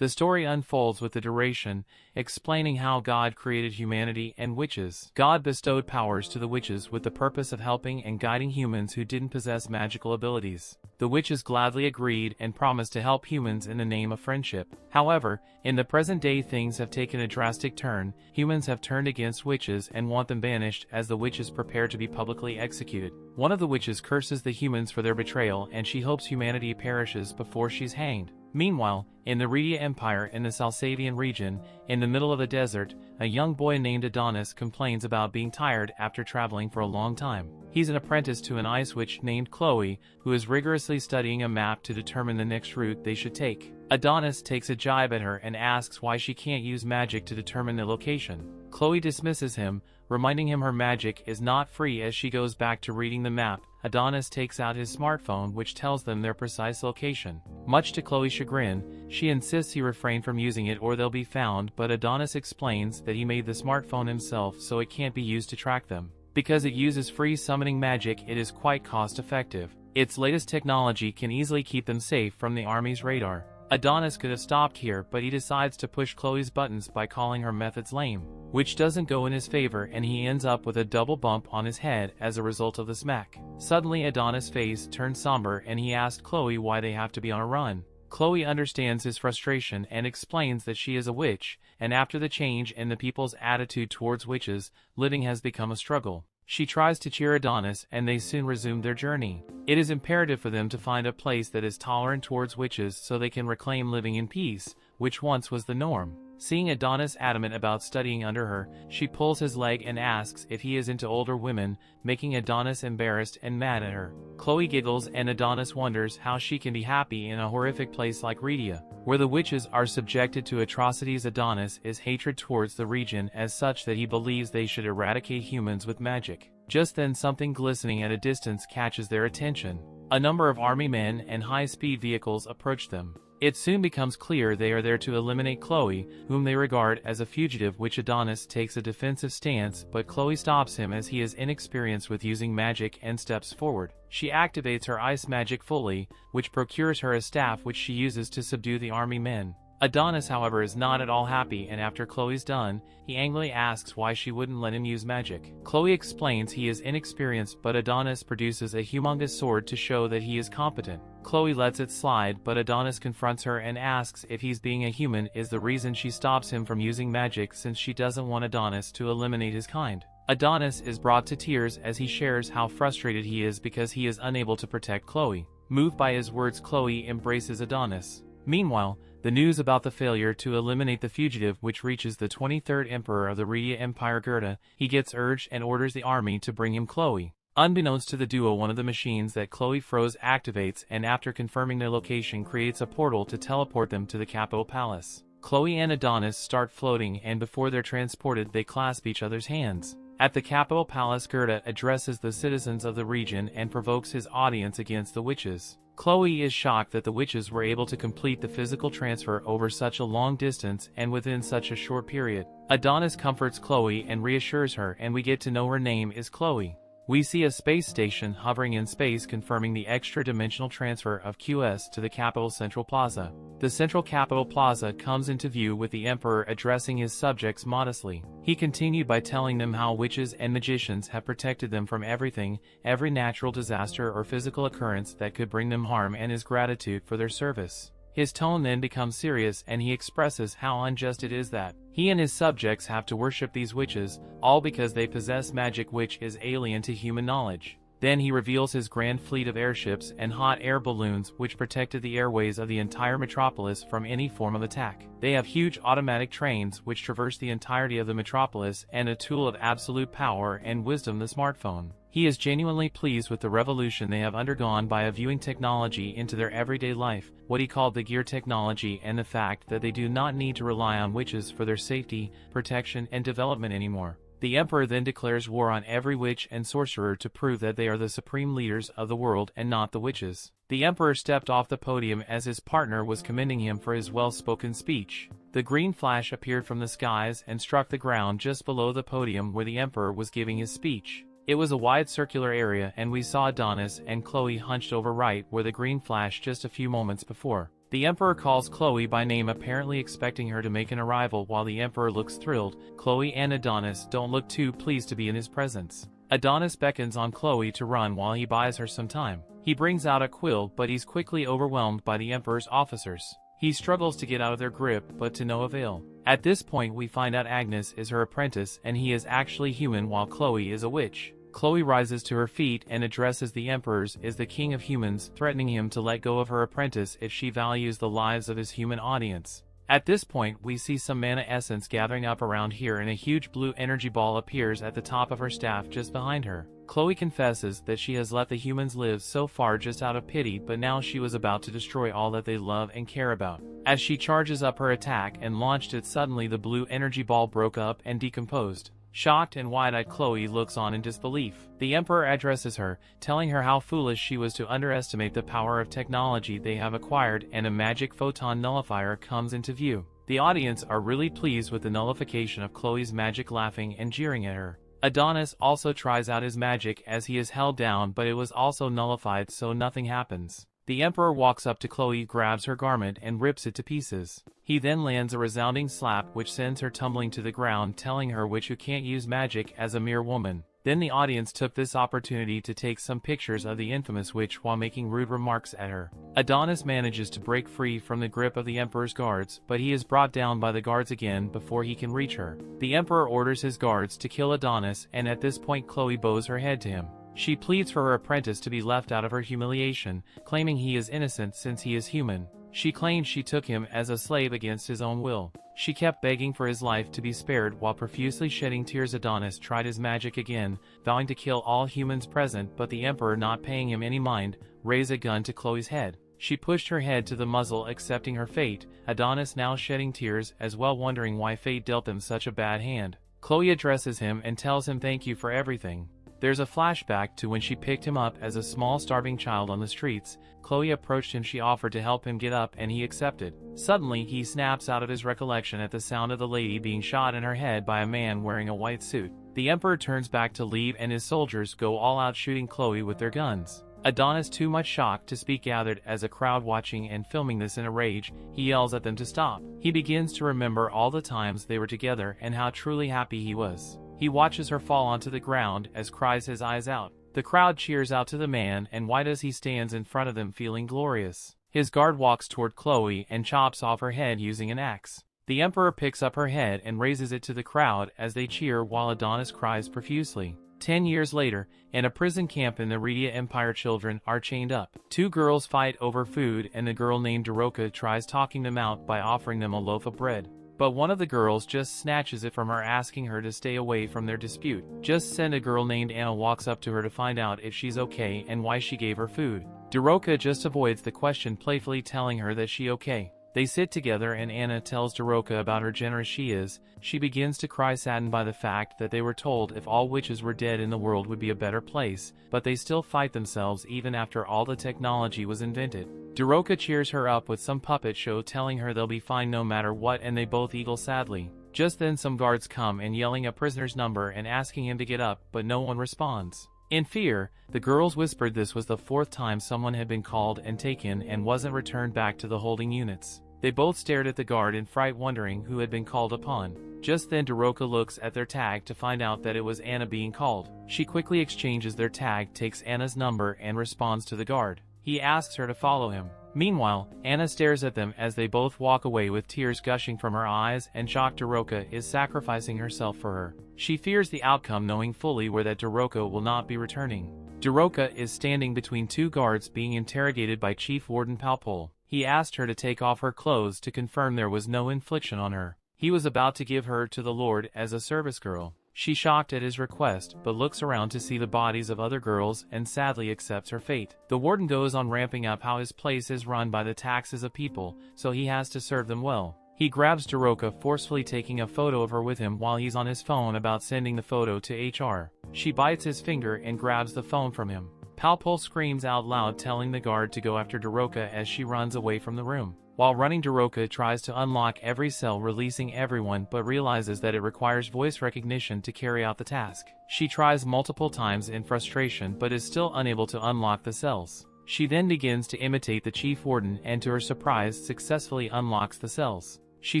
The story unfolds with the duration, explaining how God created humanity and witches. God bestowed powers to the witches with the purpose of helping and guiding humans who didn't possess magical abilities. The witches gladly agreed and promised to help humans in the name of friendship. However, in the present day things have taken a drastic turn. Humans have turned against witches and want them banished as the witches prepare to be publicly executed. One of the witches curses the humans for their betrayal, and she hopes humanity perishes before she's hanged. Meanwhile, in the Redia Empire in the Salsavian region, in the middle of the desert, a young boy named Adonis complains about being tired after traveling for a long time. He's an apprentice to an ice witch named Chloe, who is rigorously studying a map to determine the next route they should take. Adonis takes a jibe at her and asks why she can't use magic to determine the location. Chloe dismisses him, reminding him her magic is not free. As she goes back to reading the map, Adonis takes out his smartphone, which tells them their precise location. Much to Chloe's chagrin, she insists he refrain from using it or they'll be found, but Adonis explains that he made the smartphone himself so it can't be used to track them. Because it uses free summoning magic, it is quite cost-effective. Its latest technology can easily keep them safe from the army's radar. Adonis could have stopped here, but he decides to push Chloe's buttons by calling her methods lame, which doesn't go in his favor, and he ends up with a double bump on his head as a result of the smack. Suddenly Adonis' face turns somber and he asks Chloe why they have to be on a run. Chloe understands his frustration and explains that she is a witch, and after the change in the people's attitude towards witches, living has become a struggle. She tries to cheer Adonis and they soon resume their journey. It is imperative for them to find a place that is tolerant towards witches so they can reclaim living in peace, which once was the norm. Seeing Adonis adamant about studying under her, she pulls his leg and asks if he is into older women, making Adonis embarrassed and mad at her. Chloe giggles and Adonis wonders how she can be happy in a horrific place like Redia, where the witches are subjected to atrocities. Adonis is hatred towards the region as such that he believes they should eradicate humans with magic. Just then something glistening at a distance catches their attention. A number of army men and high-speed vehicles approach them. It soon becomes clear they are there to eliminate Chloe, whom they regard as a fugitive, which Adonis takes a defensive stance, but Chloe stops him as he is inexperienced with using magic and steps forward. She activates her ice magic fully, which procures her a staff which she uses to subdue the army men. Adonis, however, is not at all happy, and after Chloe's done, he angrily asks why she wouldn't let him use magic. Chloe explains he is inexperienced, but Adonis produces a humongous sword to show that he is competent. Chloe lets it slide, but Adonis confronts her and asks if he's being a human is the reason she stops him from using magic, since she doesn't want Adonis to eliminate his kind. Adonis is brought to tears as he shares how frustrated he is because he is unable to protect Chloe. Moved by his words, Chloe embraces Adonis. Meanwhile, the news about the failure to eliminate the fugitive which reaches the 23rd Emperor of the Redia Empire, Gerda. He gets urged and orders the army to bring him Chloe. Unbeknownst to the duo, one of the machines that Chloe froze activates, and after confirming their location creates a portal to teleport them to the capital palace. Chloe and Adonis start floating, and before they're transported they clasp each other's hands. At the capital palace, Gerda addresses the citizens of the region and provokes his audience against the witches. Chloe is shocked that the witches were able to complete the physical transfer over such a long distance and within such a short period. Adonis comforts Chloe and reassures her, and we get to know her name is Chloe. We see a space station hovering in space, confirming the extra-dimensional transfer of QS to the capital Central Plaza. The Central Capital Plaza comes into view with the Emperor addressing his subjects modestly. He continued by telling them how witches and magicians have protected them from everything, every natural disaster or physical occurrence that could bring them harm, and his gratitude for their service. His tone then becomes serious and he expresses how unjust it is that he and his subjects have to worship these witches, all because they possess magic which is alien to human knowledge. Then he reveals his grand fleet of airships and hot air balloons which protected the airways of the entire metropolis from any form of attack. They have huge automatic trains which traverse the entirety of the metropolis, and a tool of absolute power and wisdom, the smartphone. He is genuinely pleased with the revolution they have undergone by viewing technology into their everyday life, what he called the gear technology, and the fact that they do not need to rely on witches for their safety, protection, and development anymore. The Emperor then declares war on every witch and sorcerer to prove that they are the supreme leaders of the world and not the witches. The Emperor stepped off the podium as his partner was commending him for his well-spoken speech. The green flash appeared from the skies and struck the ground just below the podium where the Emperor was giving his speech. It was a wide circular area, and we saw Adonis and Chloe hunched over right where the green flashed just a few moments before. The Emperor calls Chloe by name, apparently expecting her to make an arrival. While the Emperor looks thrilled, Chloe and Adonis don't look too pleased to be in his presence. Adonis beckons on Chloe to run while he buys her some time. He brings out a quill, but he's quickly overwhelmed by the Emperor's officers. He struggles to get out of their grip, but to no avail. At this point we find out Agnes is her apprentice and he is actually human while Chloe is a witch. Chloe rises to her feet and addresses the Emperor as the king of humans, threatening him to let go of her apprentice if she values the lives of his human audience. At this point we see some mana essence gathering up around here and a huge blue energy ball appears at the top of her staff just behind her. Chloe confesses that she has let the humans live so far just out of pity, but now she was about to destroy all that they love and care about. As she charges up her attack and launched it, suddenly the blue energy ball broke up and decomposed. Shocked and wide-eyed, Chloe looks on in disbelief. The Emperor addresses her, telling her how foolish she was to underestimate the power of technology they have acquired, and a magic photon nullifier comes into view. The audience are really pleased with the nullification of Chloe's magic, laughing and jeering at her. Adonis also tries out his magic as he is held down, but it was also nullified, so nothing happens. The Emperor walks up to Chloe, grabs her garment and rips it to pieces. He then lands a resounding slap which sends her tumbling to the ground, telling her witch you can't use magic as a mere woman. Then the audience took this opportunity to take some pictures of the infamous witch while making rude remarks at her. Adonis manages to break free from the grip of the Emperor's guards, but he is brought down by the guards again before he can reach her. The Emperor orders his guards to kill Adonis, and at this point Chloe bows her head to him. She pleads for her apprentice to be left out of her humiliation, claiming he is innocent since he is human. She claims she took him as a slave against his own will. She kept begging for his life to be spared while profusely shedding tears. Adonis tried his magic again, vowing to kill all humans present, but the Emperor, not paying him any mind, raised a gun to Chloe's head. She pushed her head to the muzzle, accepting her fate, Adonis now shedding tears as well, wondering why fate dealt them such a bad hand. Chloe addresses him and tells him thank you for everything. There's a flashback to when she picked him up as a small starving child on the streets. Chloe approached him, she offered to help him get up and he accepted. Suddenly he snaps out of his recollection at the sound of the lady being shot in her head by a man wearing a white suit. The Emperor turns back to leave and his soldiers go all out shooting Chloe with their guns. Adonis, too much shocked to speak, gathered as a crowd watching and filming this. In a rage, he yells at them to stop. He begins to remember all the times they were together and how truly happy he was. He watches her fall onto the ground as cries his eyes out. The crowd cheers out to the man, and why does he stands in front of them feeling glorious. His guard walks toward Chloe and chops off her head using an axe. The Emperor picks up her head and raises it to the crowd as they cheer while Adonis cries profusely. 10 years later, in a prison camp in the Redia Empire, children are chained up. Two girls fight over food and the girl named Daroka tries talking them out by offering them a loaf of bread. But one of the girls just snatches it from her, asking her to stay away from their dispute. Just then a girl named Anna walks up to her to find out if she's okay and why she gave her food. Daroka just avoids the question, playfully telling her that she okay. They sit together and Anna tells Daroka about how generous she is. She begins to cry, saddened by the fact that they were told if all witches were dead in the world would be a better place, but they still fight themselves even after all the technology was invented. Daroka cheers her up with some puppet show, telling her they'll be fine no matter what, and they both eagle sadly. Just then some guards come and yelling a prisoner's number and asking him to get up, but no one responds. In fear, the girls whispered this was the 4th time someone had been called and taken and wasn't returned back to the holding units. They both stared at the guard in fright, wondering who had been called upon. Just then Daroka looks at their tag to find out that it was Anna being called. She quickly exchanges their tag, takes Anna's number and responds to the guard. He asks her to follow him. Meanwhile, Anna stares at them as they both walk away with tears gushing from her eyes, and shocked Daroka is sacrificing herself for her. She fears the outcome, knowing fully well that Daroka will not be returning. Daroka is standing between two guards being interrogated by Chief Warden Palpol. He asked her to take off her clothes to confirm there was no infliction on her. He was about to give her to the Lord as a service girl. She shocked at his request, but looks around to see the bodies of other girls and sadly accepts her fate. The warden goes on ramping up how his place is run by the taxes of people, so he has to serve them well. He grabs Daroka, forcefully taking a photo of her with him while he's on his phone about sending the photo to HR. She bites his finger and grabs the phone from him. Palpol screams out loud, telling the guard to go after Daroka as she runs away from the room. While running, Daroka tries to unlock every cell, releasing everyone, but realizes that it requires voice recognition to carry out the task. She tries multiple times in frustration but is still unable to unlock the cells. She then begins to imitate the chief warden and to her surprise successfully unlocks the cells. She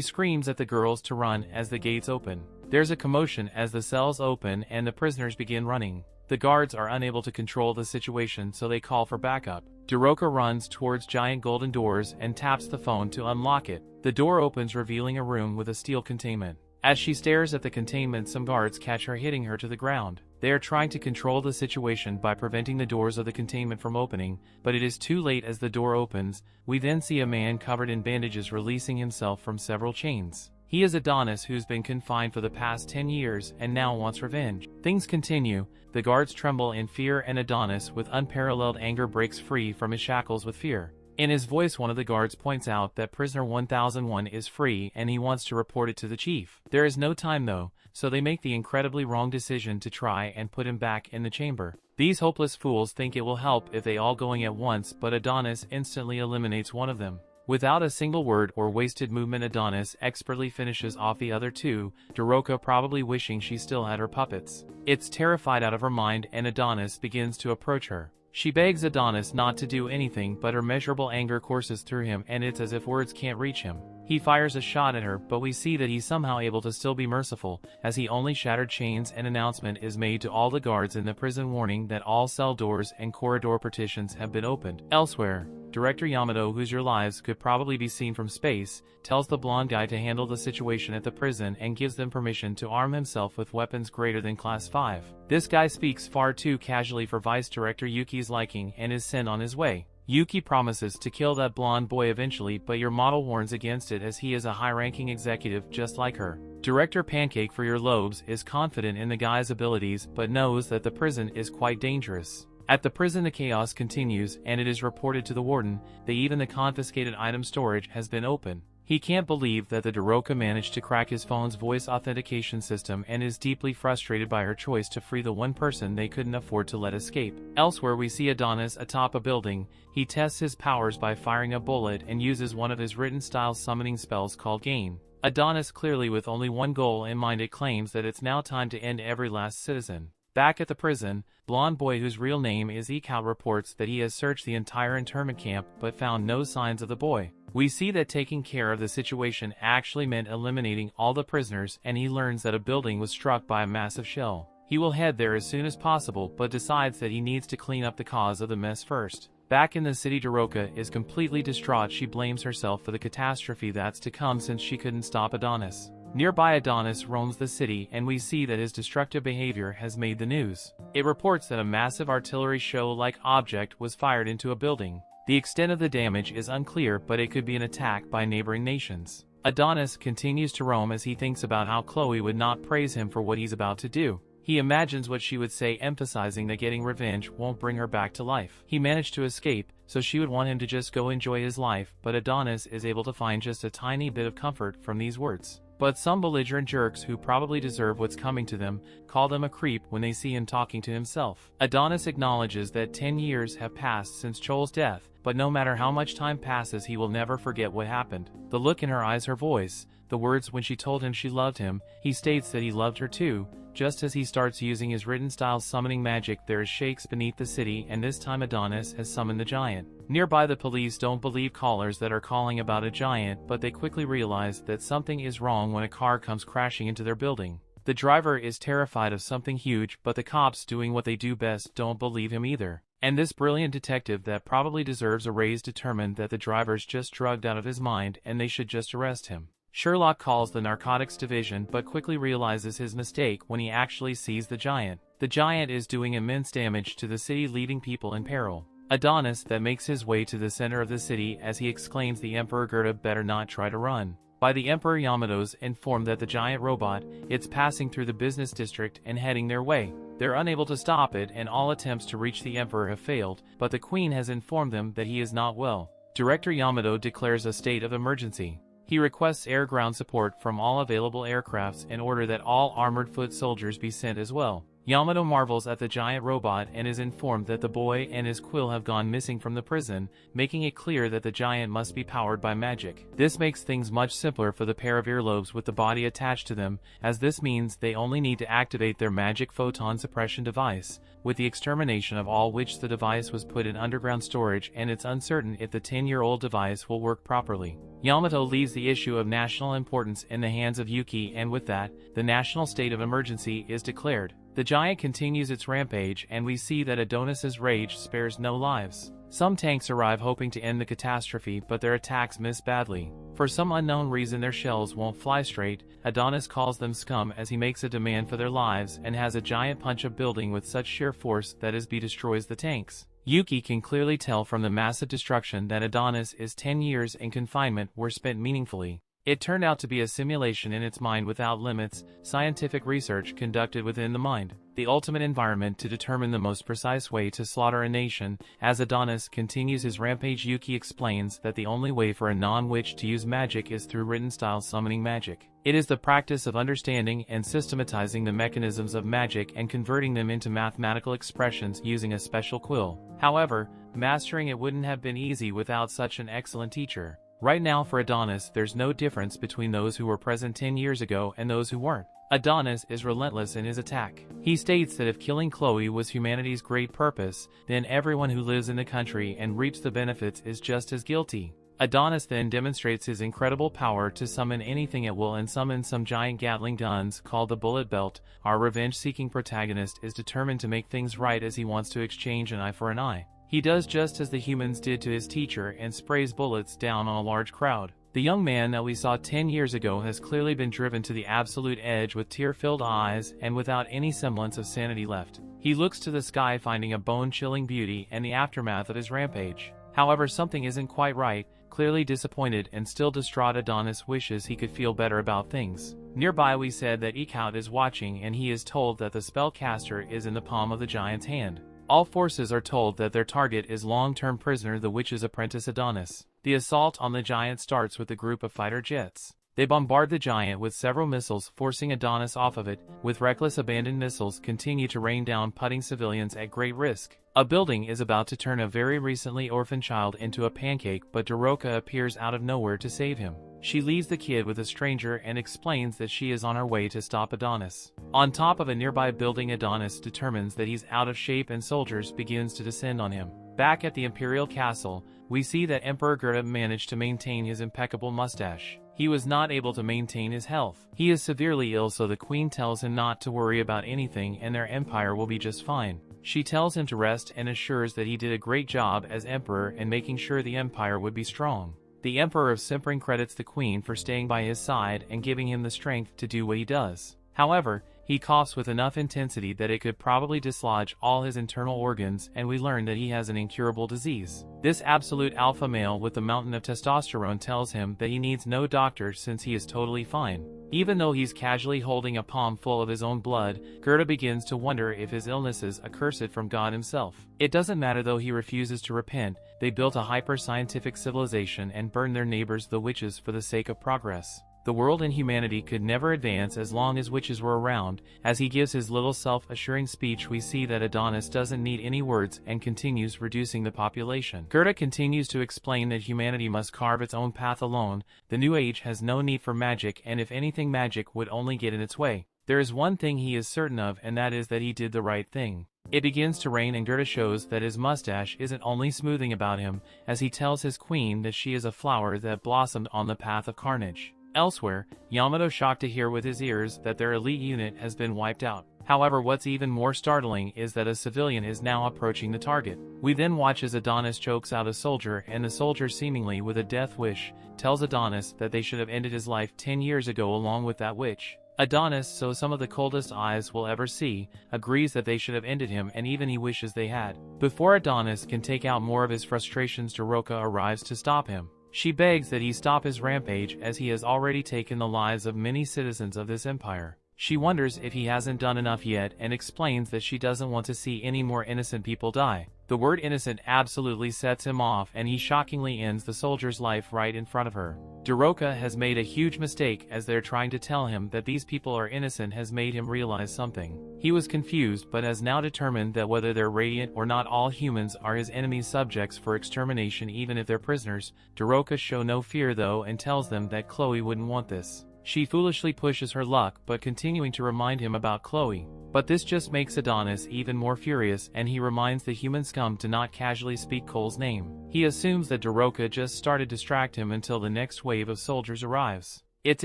screams at the girls to run as the gates open. There's a commotion as the cells open and the prisoners begin running. The guards are unable to control the situation, so they call for backup. Daroka runs towards giant golden doors and taps the phone to unlock it. The door opens, revealing a room with a steel containment. As she stares at the containment, some guards catch her, hitting her to the ground. They are trying to control the situation by preventing the doors of the containment from opening, but it is too late as the door opens. We then see a man covered in bandages releasing himself from several chains. He is Adonis, who's been confined for the past 10 years and now wants revenge. Things continue. The guards tremble in fear and Adonis, with unparalleled anger, breaks free from his shackles with fear. In his voice, one of the guards points out that prisoner 1001 is free and he wants to report it to the chief. There is no time though, so they make the incredibly wrong decision to try and put him back in the chamber. These hopeless fools think it will help if they all going at once, but Adonis instantly eliminates one of them. Without a single word or wasted movement, Adonis expertly finishes off the other two, Daroka probably wishing she still had her puppets. It's terrified out of her mind and Adonis begins to approach her. She begs Adonis not to do anything, but her measurable anger courses through him and it's as if words can't reach him. He fires a shot at her, but we see that he's somehow able to still be merciful, as he only shattered chains. An announcement is made to all the guards in the prison warning that all cell doors and corridor partitions have been opened. Elsewhere, Director Yamato, whose your lives could probably be seen from space, tells the blonde guy to handle the situation at the prison and gives them permission to arm himself with weapons greater than Class 5. This guy speaks far too casually for Vice Director Yuki's liking and is sent on his way. Yuki promises to kill that blonde boy eventually, but your model warns against it as he is a high-ranking executive just like her. Director Pancake, for your lobes, is confident in the guy's abilities but knows that the prison is quite dangerous. At the prison, the chaos continues and it is reported to the warden that even the confiscated item storage has been open. He can't believe that the Daroka managed to crack his phone's voice authentication system and is deeply frustrated by her choice to free the one person they couldn't afford to let escape. Elsewhere, we see Adonis atop a building. He tests his powers by firing a bullet and uses one of his written style summoning spells called Gain. Adonis, clearly with only one goal in mind, it claims that it's now time to end every last citizen. Back at the prison, blonde boy, whose real name is Ikao, reports that he has searched the entire internment camp but found no signs of the boy. We see that taking care of the situation actually meant eliminating all the prisoners, and he learns that a building was struck by a massive shell. He will head there as soon as possible but decides that he needs to clean up the cause of the mess first. Back in the city, Daroka is completely distraught. She blames herself for the catastrophe that's to come since she couldn't stop Adonis. Nearby, Adonis roams the city and we see that his destructive behavior has made the news. It reports that a massive artillery show-like object was fired into a building. The extent of the damage is unclear, but it could be an attack by neighboring nations. Adonis continues to roam as he thinks about how Chloe would not praise him for what he's about to do. He imagines what she would say, emphasizing that getting revenge won't bring her back to life. He managed to escape, so she would want him to just go enjoy his life, but Adonis is able to find just a tiny bit of comfort from these words. But some belligerent jerks, who probably deserve what's coming to them, call them a creep when they see him talking to himself. Adonis acknowledges that 10 years have passed since Chol's death, but no matter how much time passes, he will never forget what happened. The look in her eyes, her voice, the words when she told him she loved him. He states that he loved her too. Just as he starts using his written style summoning magic, there is shakes beneath the city, and this time Adonis has summoned the giant. Nearby, the police don't believe callers that are calling about a giant, but they quickly realize that something is wrong when a car comes crashing into their building. The driver is terrified of something huge, but the cops, doing what they do best, don't believe him either. And this brilliant detective that probably deserves a raise determined that the driver's just drugged out of his mind and they should just arrest him. Sherlock calls the narcotics division but quickly realizes his mistake when he actually sees the giant. The giant is doing immense damage to the city, leaving people in peril. Adonis that makes his way to the center of the city as he exclaims the Emperor Gerda better not try to run. By the Emperor, Yamato's informed that the giant robot, it's passing through the business district and heading their way. They're unable to stop it and all attempts to reach the Emperor have failed, but the Queen has informed them that he is not well. Director Yamato declares a state of emergency. He requests air-ground support from all available aircrafts in order that all armored foot soldiers be sent as well. Yamato marvels at the giant robot and is informed that the boy and his quill have gone missing from the prison, making it clear that the giant must be powered by magic. This makes things much simpler for the pair of earlobes with the body attached to them, as this means they only need to activate their magic photon suppression device, with the extermination of all which the device was put in underground storage, and it's uncertain if the 10-year-old device will work properly. Yamato leaves the issue of national importance in the hands of Yuki, and with that, the national state of emergency is declared. The giant continues its rampage, and we see that Adonis's rage spares no lives. Some tanks arrive hoping to end the catastrophe, but their attacks miss badly. For some unknown reason their shells won't fly straight. Adonis calls them scum as he makes a demand for their lives and has a giant punch a building with such sheer force that his beat destroys the tanks. Yuki can clearly tell from the massive destruction that Adonis' 10 years in confinement were spent meaningfully. It turned out to be a simulation in its mind without limits, scientific research conducted within the mind, the ultimate environment to determine the most precise way to slaughter a nation. As Adonis continues his rampage, Yuki explains that the only way for a non-witch to use magic is through written-style summoning magic. It is the practice of understanding and systematizing the mechanisms of magic and converting them into mathematical expressions using a special quill. However, mastering it wouldn't have been easy without such an excellent teacher. Right now for Adonis there's no difference between those who were present 10 years ago and those who weren't. Adonis is relentless in his attack. He states that if killing Chloe was humanity's great purpose, then everyone who lives in the country and reaps the benefits is just as guilty. Adonis then demonstrates his incredible power to summon anything at will and summons some giant Gatling guns called the Bullet Belt. Our revenge-seeking protagonist is determined to make things right as he wants to exchange an eye for an eye. He does just as the humans did to his teacher and sprays bullets down on a large crowd. The young man that we saw 10 years ago has clearly been driven to the absolute edge with tear-filled eyes and without any semblance of sanity left. He looks to the sky, finding a bone-chilling beauty and the aftermath of his rampage. However, something isn't quite right. Clearly disappointed and still distraught, Adonis wishes he could feel better about things. Nearby we said that Ekaut is watching, and he is told that the spellcaster is in the palm of the giant's hand. All forces are told that their target is long-term prisoner the witch's apprentice Adonis. The assault on the giant starts with a group of fighter jets. They bombard the giant with several missiles, forcing Adonis off of it. With reckless abandoned missiles continue to rain down, putting civilians at great risk. A building is about to turn a very recently orphaned child into a pancake, but Doroka appears out of nowhere to save him. She leaves the kid with a stranger and explains that she is on her way to stop Adonis. On top of a nearby building, Adonis determines that he's out of shape and soldiers begins to descend on him. Back at the Imperial Castle, we see that Emperor Gerda managed to maintain his impeccable mustache. He was not able to maintain his health. He is severely ill, so the queen tells him not to worry about anything and their empire will be just fine. She tells him to rest and assures that he did a great job as emperor in making sure the empire would be strong. The Emperor of Simpering credits the queen for staying by his side and giving him the strength to do what he does. However, he coughs with enough intensity that it could probably dislodge all his internal organs, and we learn that he has an incurable disease. This absolute alpha male with the mountain of testosterone tells him that he needs no doctor since he is totally fine. Even though he's casually holding a palm full of his own blood, Gerda begins to wonder if his illness is accursed from God himself. It doesn't matter though, he refuses to repent. They built a hyper-scientific civilization and burned their neighbors the witches for the sake of progress. The world and humanity could never advance as long as witches were around. As he gives his little self-assuring speech, we see that Adonis doesn't need any words and continues reducing the population. Gerda continues to explain that humanity must carve its own path alone. The new age has no need for magic, and if anything, magic would only get in its way. There is one thing he is certain of, and that is that he did the right thing. It begins to rain, and Gerda shows that his mustache isn't only smoothing about him, as he tells his queen that she is a flower that blossomed on the path of carnage. Elsewhere, Yamato shocked to hear with his ears that their elite unit has been wiped out. However, what's even more startling is that a civilian is now approaching the target. We then watch as Adonis chokes out a soldier, and the soldier, seemingly with a death wish, tells Adonis that they should have ended his life 10 years ago along with that witch. Adonis, so some of the coldest eyes will ever see, agrees that they should have ended him, and even he wishes they had. Before Adonis can take out more of his frustrations, Doroka arrives to stop him. She begs that he stop his rampage as he has already taken the lives of many citizens of this empire. She wonders if he hasn't done enough yet and explains that she doesn't want to see any more innocent people die. The word innocent absolutely sets him off, and he shockingly ends the soldier's life right in front of her. Daroka has made a huge mistake, as they're trying to tell him that these people are innocent has made him realize something. He was confused, but has now determined that whether they're radiant or not, all humans are his enemy's subjects for extermination, even if they're prisoners. Daroka shows no fear though, and tells them that Chloe wouldn't want this. She foolishly pushes her luck, but continuing to remind him about Chloe. But this just makes Adonis even more furious, and he reminds the human scum to not casually speak Cole's name. He assumes that Daroka just started to distract him until the next wave of soldiers arrives. It's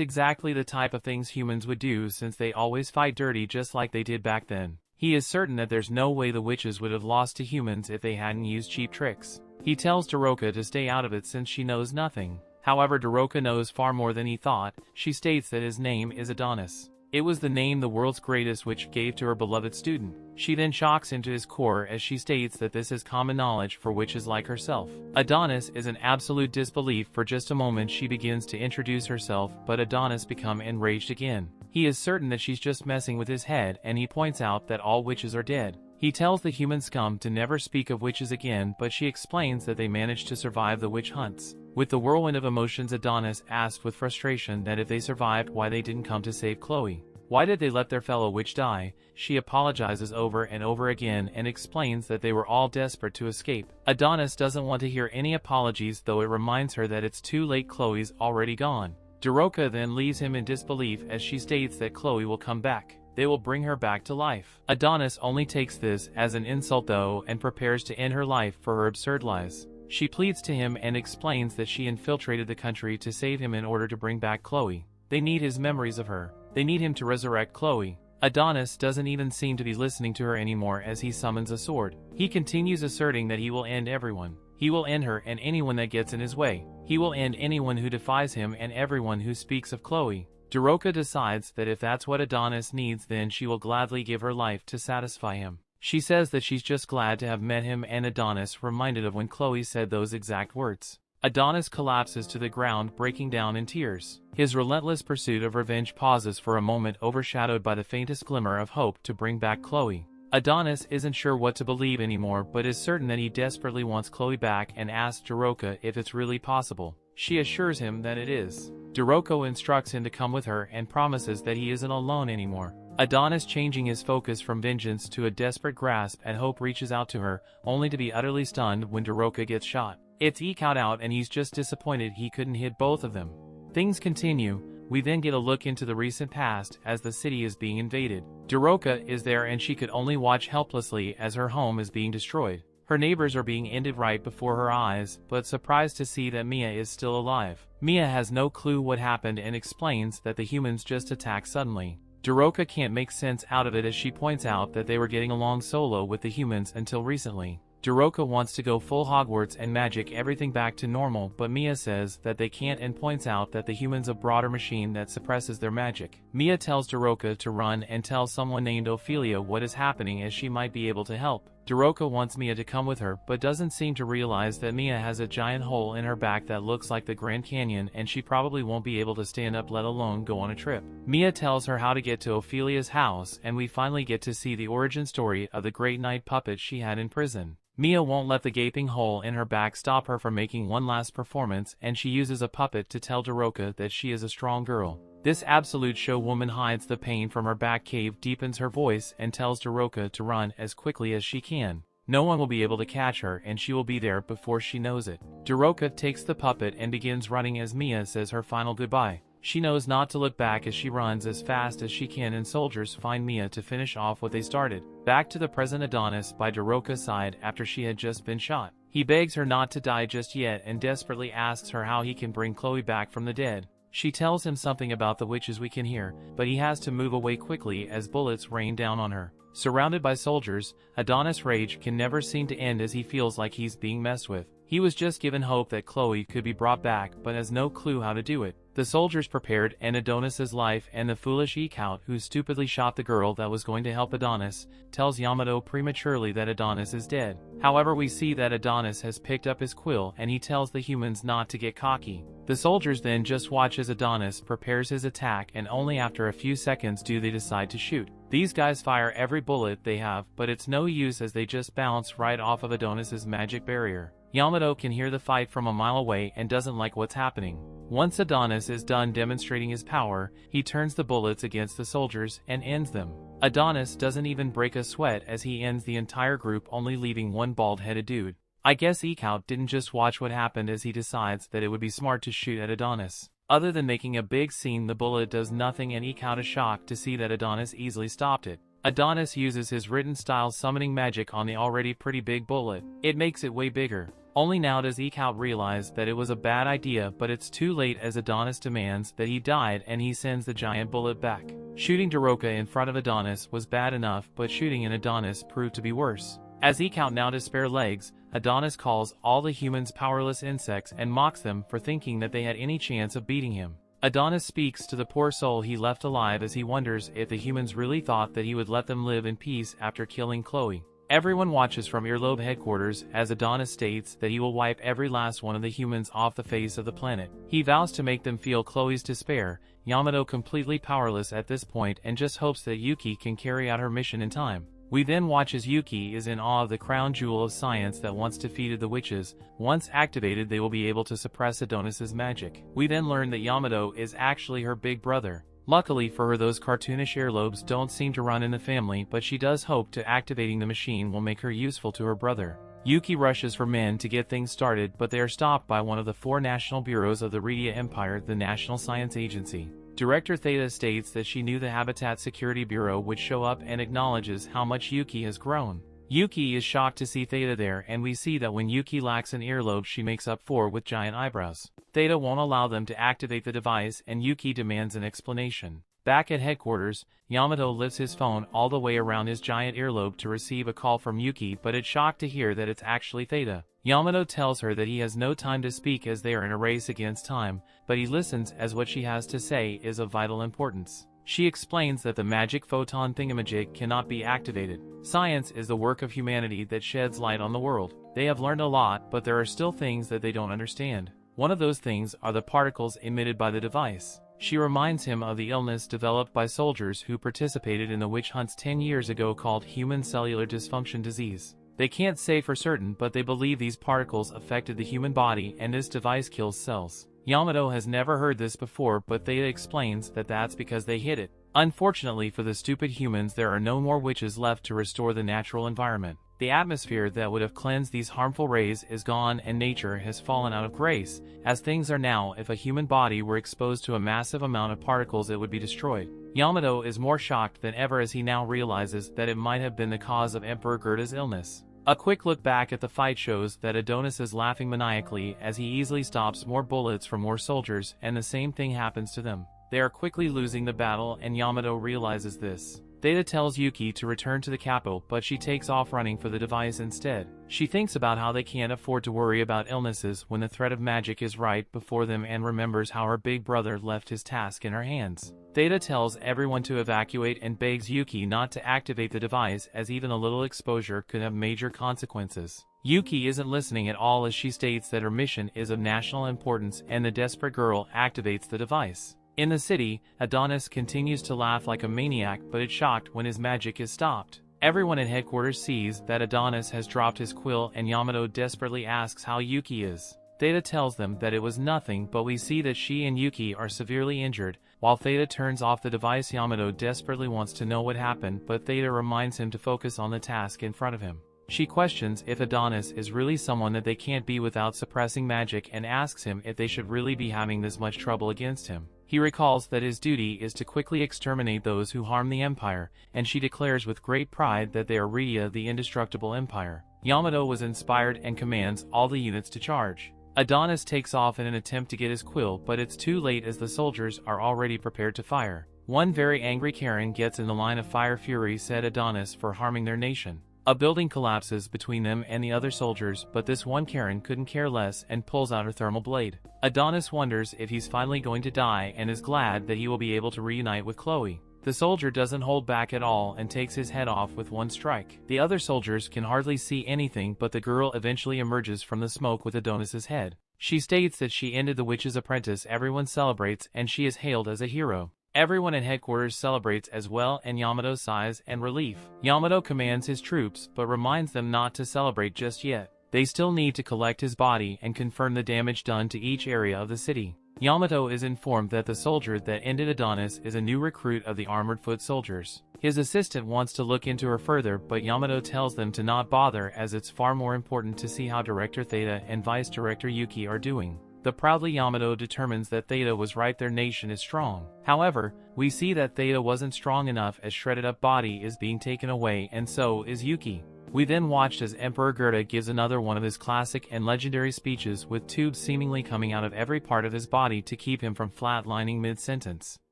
exactly the type of things humans would do, since they always fight dirty just like they did back then. He is certain that there's no way the witches would have lost to humans if they hadn't used cheap tricks. He tells Daroka to stay out of it since she knows nothing. However, Daroka knows far more than he thought. She states that his name is Adonis. It was the name the world's greatest witch gave to her beloved student. She then shocks him to his core as she states that this is common knowledge for witches like herself. Adonis is in absolute disbelief. For just a moment she begins to introduce herself, but Adonis becomes enraged again. He is certain that she's just messing with his head, and he points out that all witches are dead. He tells the human scum to never speak of witches again, but she explains that they managed to survive the witch hunts. With the whirlwind of emotions, Adonis asked with frustration that if they survived, why they didn't come to save Chloe. Why did they let their fellow witch die? She apologizes over and over again and explains that they were all desperate to escape. Adonis doesn't want to hear any apologies, though it reminds her that it's too late, Chloe's already gone. Daroka then leaves him in disbelief as she states that Chloe will come back. They will bring her back to life. Adonis only takes this as an insult though, and prepares to end her life for her absurd lies. She pleads to him and explains that she infiltrated the country to save him in order to bring back Chloe. They need his memories of her. They need him to resurrect Chloe. Adonis doesn't even seem to be listening to her anymore as he summons a sword. He continues asserting that he will end everyone. He will end her and anyone that gets in his way. He will end anyone who defies him and everyone who speaks of Chloe. Daroka decides that if that's what Adonis needs, then she will gladly give her life to satisfy him. She says that she's just glad to have met him, and Adonis reminded of when Chloe said those exact words. Adonis collapses to the ground, breaking down in tears. His relentless pursuit of revenge pauses for a moment, overshadowed by the faintest glimmer of hope to bring back Chloe. Adonis isn't sure what to believe anymore, but is certain that he desperately wants Chloe back and asks Daroka if it's really possible. She assures him that it is. Daroka instructs him to come with her and promises that he isn't alone anymore. Adonis, changing his focus from vengeance to a desperate grasp and hope, reaches out to her, only to be utterly stunned when Daroka gets shot. It's eked out and he's just disappointed he couldn't hit both of them. Things continue. We then get a look into the recent past as the city is being invaded. Daroka is there and she could only watch helplessly as her home is being destroyed. Her neighbors are being ended right before her eyes, but surprised to see that Mia is still alive. Mia has no clue what happened and explains that the humans just attacked suddenly. Daroka can't make sense out of it as she points out that they were getting along solo with the humans until recently. Daroka wants to go full Hogwarts and magic everything back to normal, but Mia says that they can't and points out that the humans have brought a machine that suppresses their magic. Mia tells Daroka to run and tell someone named Ophelia what is happening, as she might be able to help. Daroka wants Mia to come with her, but doesn't seem to realize that Mia has a giant hole in her back that looks like the Grand Canyon, and she probably won't be able to stand up, let alone go on a trip. Mia tells her how to get to Ophelia's house, and we finally get to see the origin story of the great night puppet she had in prison. Mia won't let the gaping hole in her back stop her from making one last performance, and she uses a puppet to tell Daroka that she is a strong girl. This absolute show woman hides the pain from her back cave, deepens her voice, and tells Daroka to run as quickly as she can. No one will be able to catch her, and she will be there before she knows it. Daroka takes the puppet and begins running as Mia says her final goodbye. She knows not to look back as she runs as fast as she can, and soldiers find Mia to finish off what they started. Back to the present, Adonis by Daroka's side after she had just been shot. He begs her not to die just yet and desperately asks her how he can bring Chloe back from the dead. She tells him something about the witches we can hear, but he has to move away quickly as bullets rain down on her. Surrounded by soldiers, Adonis' rage can never seem to end as he feels like he's being messed with. He was just given hope that Chloe could be brought back, but has no clue how to do it. The soldiers prepared and Adonis's life, and the foolish Ecout, who stupidly shot the girl that was going to help Adonis, tells Yamato prematurely that Adonis is dead. However, we see that Adonis has picked up his quill and he tells the humans not to get cocky. The soldiers then just watch as Adonis prepares his attack, and only after a few seconds do they decide to shoot. These guys fire every bullet they have, but it's no use as they just bounce right off of Adonis's magic barrier. Yamato can hear the fight from a mile away and doesn't like what's happening. Once Adonis is done demonstrating his power, he turns the bullets against the soldiers and ends them. Adonis doesn't even break a sweat as he ends the entire group, only leaving one bald-headed dude. I guess Ecout didn't just watch what happened as he decides that it would be smart to shoot at Adonis. Other than making a big scene, the bullet does nothing and Ecout is shocked to see that Adonis easily stopped it. Adonis uses his written style summoning magic on the already pretty big bullet. It makes it way bigger. Only now does Ecout realize that it was a bad idea, but it's too late as Adonis demands that he died and he sends the giant bullet back. Shooting Daroka in front of Adonis was bad enough, but shooting in Adonis proved to be worse. As Ecout now to spare legs, Adonis calls all the humans powerless insects and mocks them for thinking that they had any chance of beating him. Adonis speaks to the poor soul he left alive as he wonders if the humans really thought that he would let them live in peace after killing Chloe. Everyone watches from earlobe headquarters as Adonis states that he will wipe every last one of the humans off the face of the planet. He vows to make them feel Chloe's despair. Yamato completely powerless at this point and just hopes that Yuki can carry out her mission in time. We then watch as Yuki is in awe of the crown jewel of science that once defeated the witches. Once activated, they will be able to suppress Adonis's magic. We then learn that Yamato is actually her big brother. Luckily for her, those cartoonish earlobes don't seem to run in the family, but she does hope to activating the machine will make her useful to her brother. Yuki rushes for men to get things started, but they are stopped by one of the 4 national bureaus of the Redia Empire, the National Science Agency. Director Theta states that she knew the Habitat Security Bureau would show up and acknowledges how much Yuki has grown. Yuki is shocked to see Theta there, and we see that when Yuki lacks an earlobe she makes up for with giant eyebrows. Theta won't allow them to activate the device and Yuki demands an explanation. Back at headquarters, Yamato lifts his phone all the way around his giant earlobe to receive a call from Yuki, but is shocked to hear that it's actually Theta. Yamato tells her that he has no time to speak as they are in a race against time, but he listens as what she has to say is of vital importance. She explains that the magic photon thingamajig cannot be activated. Science is the work of humanity that sheds light on the world. They have learned a lot, but there are still things that they don't understand. One of those things are the particles emitted by the device. She reminds him of the illness developed by soldiers who participated in the witch hunts 10 years ago called human cellular dysfunction disease. They can't say for certain, but they believe these particles affected the human body and this device kills cells. Yamato has never heard this before, but Theta explains that that's because they hid it. Unfortunately for the stupid humans, there are no more witches left to restore the natural environment. The atmosphere that would have cleansed these harmful rays is gone and nature has fallen out of grace. As things are now, if a human body were exposed to a massive amount of particles it would be destroyed. Yamato is more shocked than ever as he now realizes that it might have been the cause of Emperor Gerda's illness. A quick look back at the fight shows that Adonis is laughing maniacally as he easily stops more bullets from more soldiers, and the same thing happens to them. They are quickly losing the battle and Yamato realizes this. Theta tells Yuki to return to the capital, but she takes off running for the device instead. She thinks about how they can't afford to worry about illnesses when the threat of magic is right before them and remembers how her big brother left his task in her hands. Theta tells everyone to evacuate and begs Yuki not to activate the device as even a little exposure could have major consequences. Yuki isn't listening at all as she states that her mission is of national importance and the desperate girl activates the device. In the city, Adonis continues to laugh like a maniac but is shocked when his magic is stopped. Everyone at headquarters sees that Adonis has dropped his quill and Yamato desperately asks how Yuki is. Theta tells them that it was nothing, but we see that she and Yuki are severely injured. While Theta turns off the device, Yamato desperately wants to know what happened, but Theta reminds him to focus on the task in front of him. She questions if Adonis is really someone that they can't be without suppressing magic and asks him if they should really be having this much trouble against him. He recalls that his duty is to quickly exterminate those who harm the Empire, and she declares with great pride that they are Redia, the indestructible Empire. Yamato was inspired and commands all the units to charge. Adonis takes off in an attempt to get his quill, but it's too late as the soldiers are already prepared to fire. One very angry Karen gets in the line of fire. Fury said Adonis for harming their nation. A building collapses between them and the other soldiers, but this one Karen couldn't care less and pulls out her thermal blade. Adonis wonders if he's finally going to die and is glad that he will be able to reunite with Chloe. The soldier doesn't hold back at all and takes his head off with one strike. The other soldiers can hardly see anything, but the girl eventually emerges from the smoke with Adonis's head. She states that she ended the witch's apprentice. Everyone celebrates and she is hailed as a hero. Everyone at headquarters celebrates as well, and Yamato sighs in relief. Yamato commands his troops but reminds them not to celebrate just yet. They still need to collect his body and confirm the damage done to each area of the city. Yamato is informed that the soldier that ended Adonis is a new recruit of the armored foot soldiers. His assistant wants to look into her further, but Yamato tells them to not bother as it's far more important to see how Director Theta and Vice Director Yuki are doing. The proudly Yamato determines that Theta was right, their nation is strong. However, we see that Theta wasn't strong enough as shredded up body is being taken away, and so is Yuki. We then watched as Emperor Gerda gives another one of his classic and legendary speeches with tubes seemingly coming out of every part of his body to keep him from flatlining mid-sentence.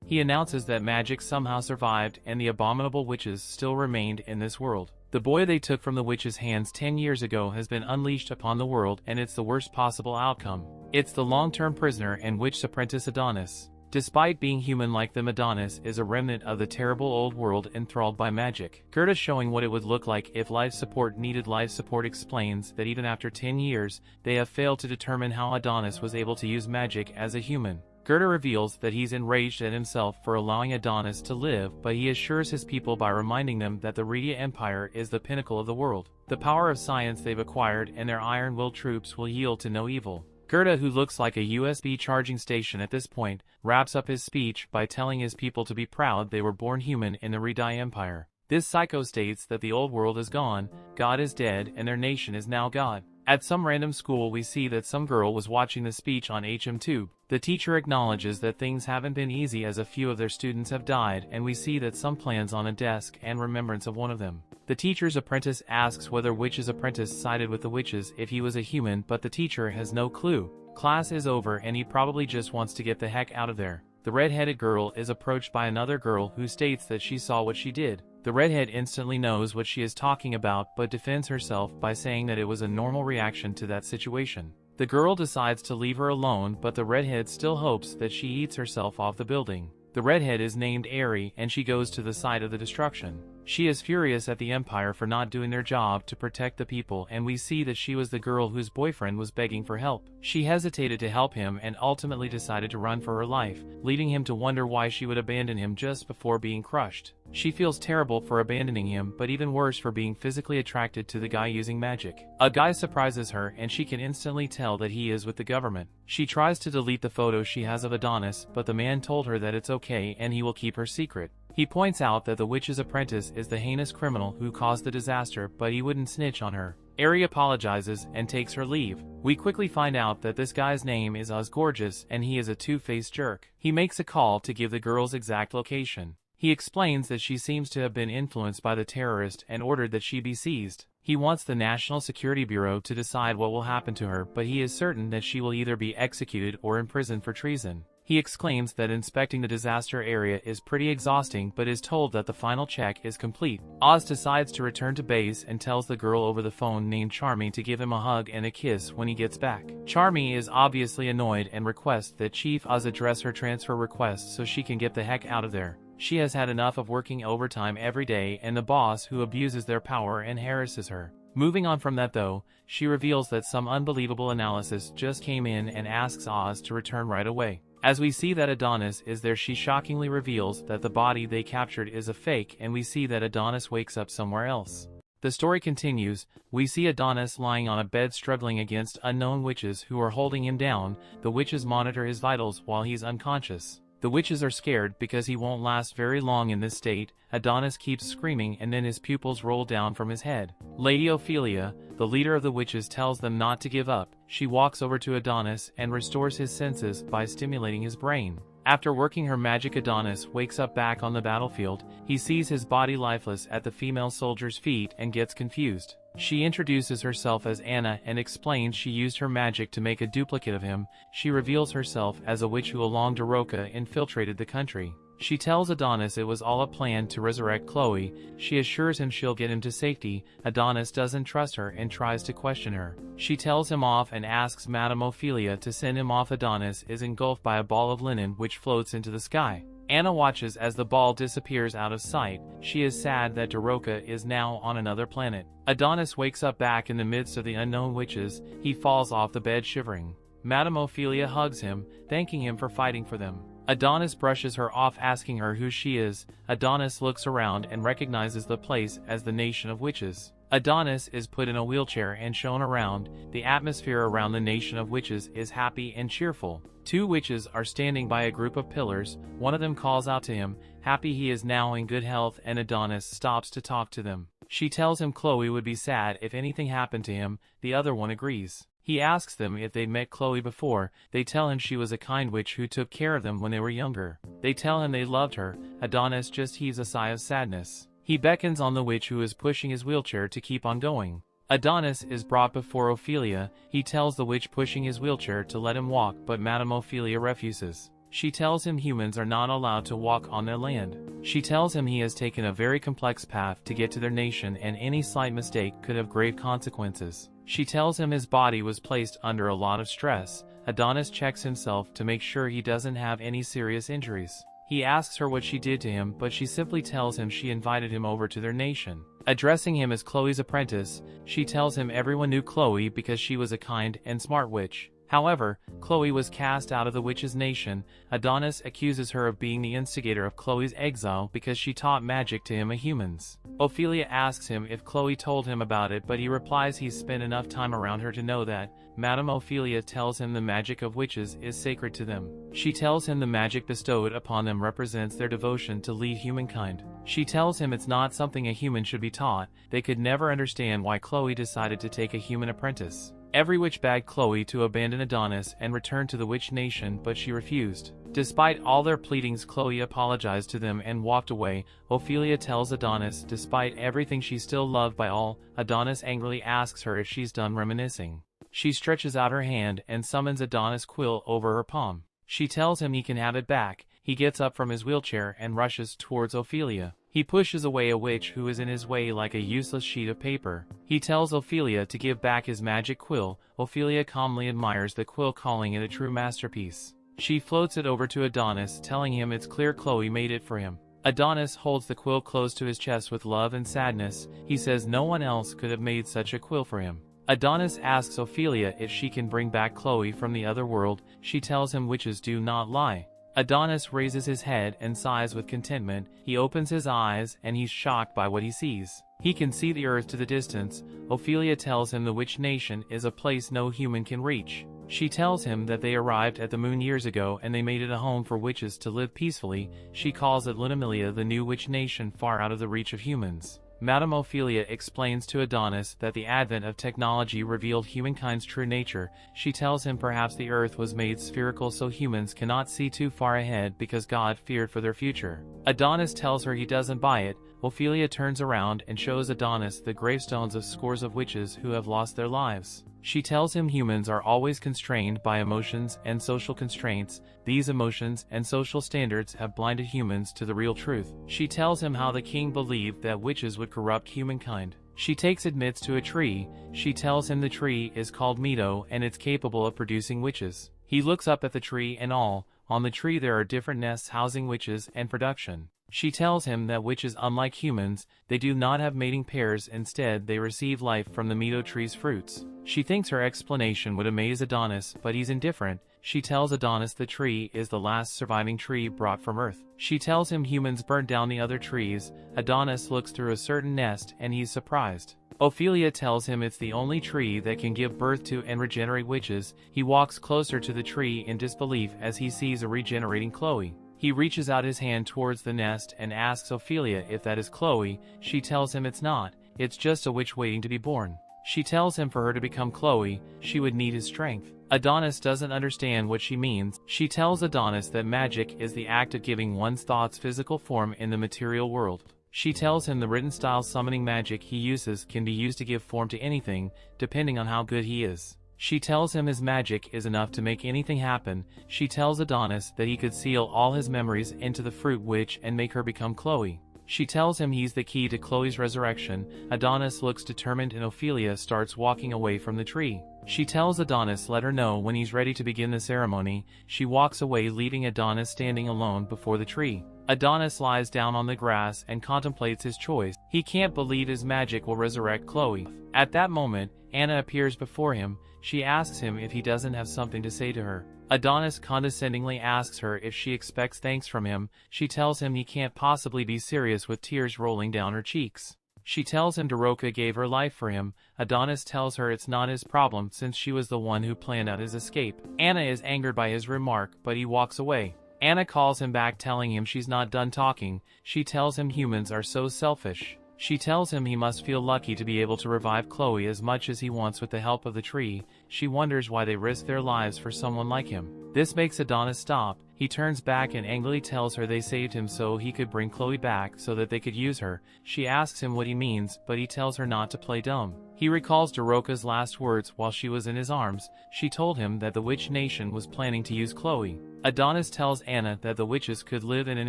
He announces that magic somehow survived and the abominable witches still remained in this world. The boy they took from the witches' hands 10 years ago has been unleashed upon the world, and it's the worst possible outcome. It's the long-term prisoner and witch apprentice Adonis. Despite being human like them, Adonis is a remnant of the terrible old world enthralled by magic. Gerda, showing what it would look like if life support needed life support, explains that even after 10 years, they have failed to determine how Adonis was able to use magic as a human. Gerda reveals that he's enraged at himself for allowing Adonis to live, but he assures his people by reminding them that the Redia Empire is the pinnacle of the world. The power of science they've acquired and their iron-willed troops will yield to no evil. Gerda, who looks like a USB charging station at this point, wraps up his speech by telling his people to be proud they were born human in the Redia Empire. This psycho states that the old world is gone, God is dead, and their nation is now God. At some random school, we see that some girl was watching the speech on HM2. The teacher acknowledges that things haven't been easy as a few of their students have died, and we see that some plans on a desk and remembrance of one of them. The teacher's apprentice asks whether Witch's apprentice sided with the witches if he was a human, but the teacher has no clue. Class is over and he probably just wants to get the heck out of there. The red-headed girl is approached by another girl who states that she saw what she did. The redhead instantly knows what she is talking about but defends herself by saying that it was a normal reaction to that situation. The girl decides to leave her alone, but the redhead still hopes that she eats herself off the building. The redhead is named Eri and she goes to the site of the destruction. She is furious at the Empire for not doing their job to protect the people, and we see that she was the girl whose boyfriend was begging for help. She hesitated to help him and ultimately decided to run for her life, leading him to wonder why she would abandon him just before being crushed. She feels terrible for abandoning him, but even worse for being physically attracted to the guy using magic. A guy surprises her and she can instantly tell that he is with the government. She tries to delete the photo she has of Adonis, but the man told her that it's okay and he will keep her secret. He points out that the witch's apprentice is the heinous criminal who caused the disaster, but he wouldn't snitch on her. Eri apologizes and takes her leave. We quickly find out that this guy's name is Osgorgeous and he is a two-faced jerk. He makes a call to give the girl's exact location. He explains that she seems to have been influenced by the terrorist and ordered that she be seized. He wants the National Security Bureau to decide what will happen to her, but he is certain that she will either be executed or imprisoned for treason. He exclaims that inspecting the disaster area is pretty exhausting, but is told that the final check is complete. Oz decides to return to base and tells the girl over the phone named Charmy to give him a hug and a kiss when he gets back. Charmy is obviously annoyed and requests that Chief Oz address her transfer request so she can get the heck out of there. She has had enough of working overtime every day and the boss who abuses their power and harasses her. Moving on from that though, she reveals that some unbelievable analysis just came in and asks Oz to return right away. As we see that Adonis is there, she shockingly reveals that the body they captured is a fake, and we see that Adonis wakes up somewhere else. The story continues. We see Adonis lying on a bed struggling against unknown witches who are holding him down. The witches monitor his vitals while he's unconscious. The witches are scared because he won't last very long in this state. Adonis keeps screaming and then his pupils roll down from his head. Lady Ophelia, the leader of the witches, tells them not to give up. She walks over to Adonis and restores his senses by stimulating his brain. After working her magic, Adonis wakes up back on the battlefield. He sees his body lifeless at the female soldier's feet and gets confused. She introduces herself as Anna and explains she used her magic to make a duplicate of him. She reveals herself as a witch who along Daroka infiltrated the country. She tells Adonis it was all a plan to resurrect Chloe. She assures him she'll get him to safety. Adonis doesn't trust her and tries to question her. She tells him off and asks Madame Ophelia to send him off. Adonis is engulfed by a ball of linen which floats into the sky. Anna watches as the ball disappears out of sight. She is sad that Daroka is now on another planet. Adonis wakes up back in the midst of the unknown witches. He falls off the bed shivering. Madame Ophelia hugs him, thanking him for fighting for them. Adonis brushes her off, asking her who she is. Adonis looks around and recognizes the place as the nation of witches. Adonis is put in a wheelchair and shown around. The atmosphere around the nation of witches is happy and cheerful. Two witches are standing by a group of pillars. One of them calls out to him, happy he is now in good health, and Adonis stops to talk to them. She tells him Chloe would be sad if anything happened to him. The other one agrees. He asks them if they'd met Chloe before. They tell him she was a kind witch who took care of them when they were younger. They tell him they loved her. Adonis just heaves a sigh of sadness. He beckons on the witch who is pushing his wheelchair to keep on going. Adonis is brought before Ophelia. He tells the witch pushing his wheelchair to let him walk, but Madame Ophelia refuses. She tells him humans are not allowed to walk on their land. She tells him he has taken a very complex path to get to their nation, and any slight mistake could have grave consequences. She tells him his body was placed under a lot of stress. Adonis checks himself to make sure he doesn't have any serious injuries. He asks her what she did to him, but she simply tells him she invited him over to their nation. Addressing him as Chloe's apprentice, she tells him everyone knew Chloe because she was a kind and smart witch. However, Chloe was cast out of the witches' nation. Adonis accuses her of being the instigator of Chloe's exile because she taught magic to him, humans. Ophelia asks him if Chloe told him about it, but he replies he's spent enough time around her to know that. Madame Ophelia tells him the magic of witches is sacred to them. She tells him the magic bestowed upon them represents their devotion to lead humankind. She tells him it's not something a human should be taught. They could never understand why Chloe decided to take a human apprentice. Every witch begged Chloe to abandon Adonis and return to the witch nation, but she refused. Despite all their pleadings, Chloe apologized to them and walked away. Ophelia tells Adonis despite everything she's still loved by all. Adonis angrily asks her if she's done reminiscing. She stretches out her hand and summons Adonis' quill over her palm. She tells him he can have it back. He gets up from his wheelchair and rushes towards Ophelia. He pushes away a witch who is in his way like a useless sheet of paper. He tells Ophelia to give back his magic quill. Ophelia calmly admires the quill, calling it a true masterpiece. She floats it over to Adonis, telling him it's clear Chloe made it for him. Adonis holds the quill close to his chest with love and sadness. He says no one else could have made such a quill for him. Adonis asks Ophelia if she can bring back Chloe from the other world. She tells him witches do not lie. Adonis raises his head and sighs with contentment. He opens his eyes and he's shocked by what he sees. He can see the earth to the distance. Ophelia tells him the witch nation is a place no human can reach. She tells him that they arrived at the moon years ago and they made it a home for witches to live peacefully. She calls it Lunamelia, the new witch nation far out of the reach of humans. Madame Ophelia explains to Adonis that the advent of technology revealed humankind's true nature. She tells him perhaps the earth was made spherical so humans cannot see too far ahead because God feared for their future. Adonis tells her he doesn't buy it. Ophelia turns around and shows Adonis the gravestones of scores of witches who have lost their lives. She tells him humans are always constrained by emotions and social constraints. These emotions and social standards have blinded humans to the real truth. She tells him how the king believed that witches would corrupt humankind. She takes admits to a tree. She tells him the tree is called Meadow and it's capable of producing witches. He looks up at the tree and on the tree there are different nests housing witches and production. She tells him that witches, unlike humans, they do not have mating pairs. Instead, they receive life from the Meadow tree's fruits. She thinks her explanation would amaze Adonis, but he's indifferent. She tells Adonis the tree is the last surviving tree brought from Earth. She tells him humans burned down the other trees. Adonis looks through a certain nest and he's surprised. Ophelia tells him it's the only tree that can give birth to and regenerate witches. He walks closer to the tree in disbelief as he sees a regenerating Chloe. He reaches out his hand towards the nest and asks Ophelia if that is Chloe. She tells him it's not, it's just a witch waiting to be born. She tells him for her to become Chloe, she would need his strength. Adonis doesn't understand what she means. She tells Adonis that magic is the act of giving one's thoughts physical form in the material world. She tells him the written style summoning magic he uses can be used to give form to anything, depending on how good he is. She tells him his magic is enough to make anything happen. She tells Adonis that he could seal all his memories into the fruit witch and make her become Chloe. She tells him he's the key to Chloe's resurrection. Adonis looks determined and Ophelia starts walking away from the tree. She tells Adonis let her know when he's ready to begin the ceremony. She walks away, leaving Adonis standing alone before the tree. Adonis lies down on the grass and contemplates his choice. He can't believe his magic will resurrect Chloe. At that moment, Anna appears before him. She asks him if he doesn't have something to say to her. Adonis condescendingly asks her if she expects thanks from him. She tells him he can't possibly be serious with tears rolling down her cheeks. She tells him Daroka gave her life for him. Adonis tells her it's not his problem since she was the one who planned out his escape. Anna is angered by his remark, but he walks away. Anna calls him back telling him she's not done talking. She tells him humans are so selfish. She tells him he must feel lucky to be able to revive Chloe as much as he wants with the help of the tree. She wonders why they risk their lives for someone like him. This makes Adonis stop. He turns back and angrily tells her they saved him so he could bring Chloe back so that they could use her. She asks him what he means, but he tells her not to play dumb. He recalls Daroka's last words while she was in his arms. She told him that the witch nation was planning to use Chloe. Adonis tells Anna that the witches could live in an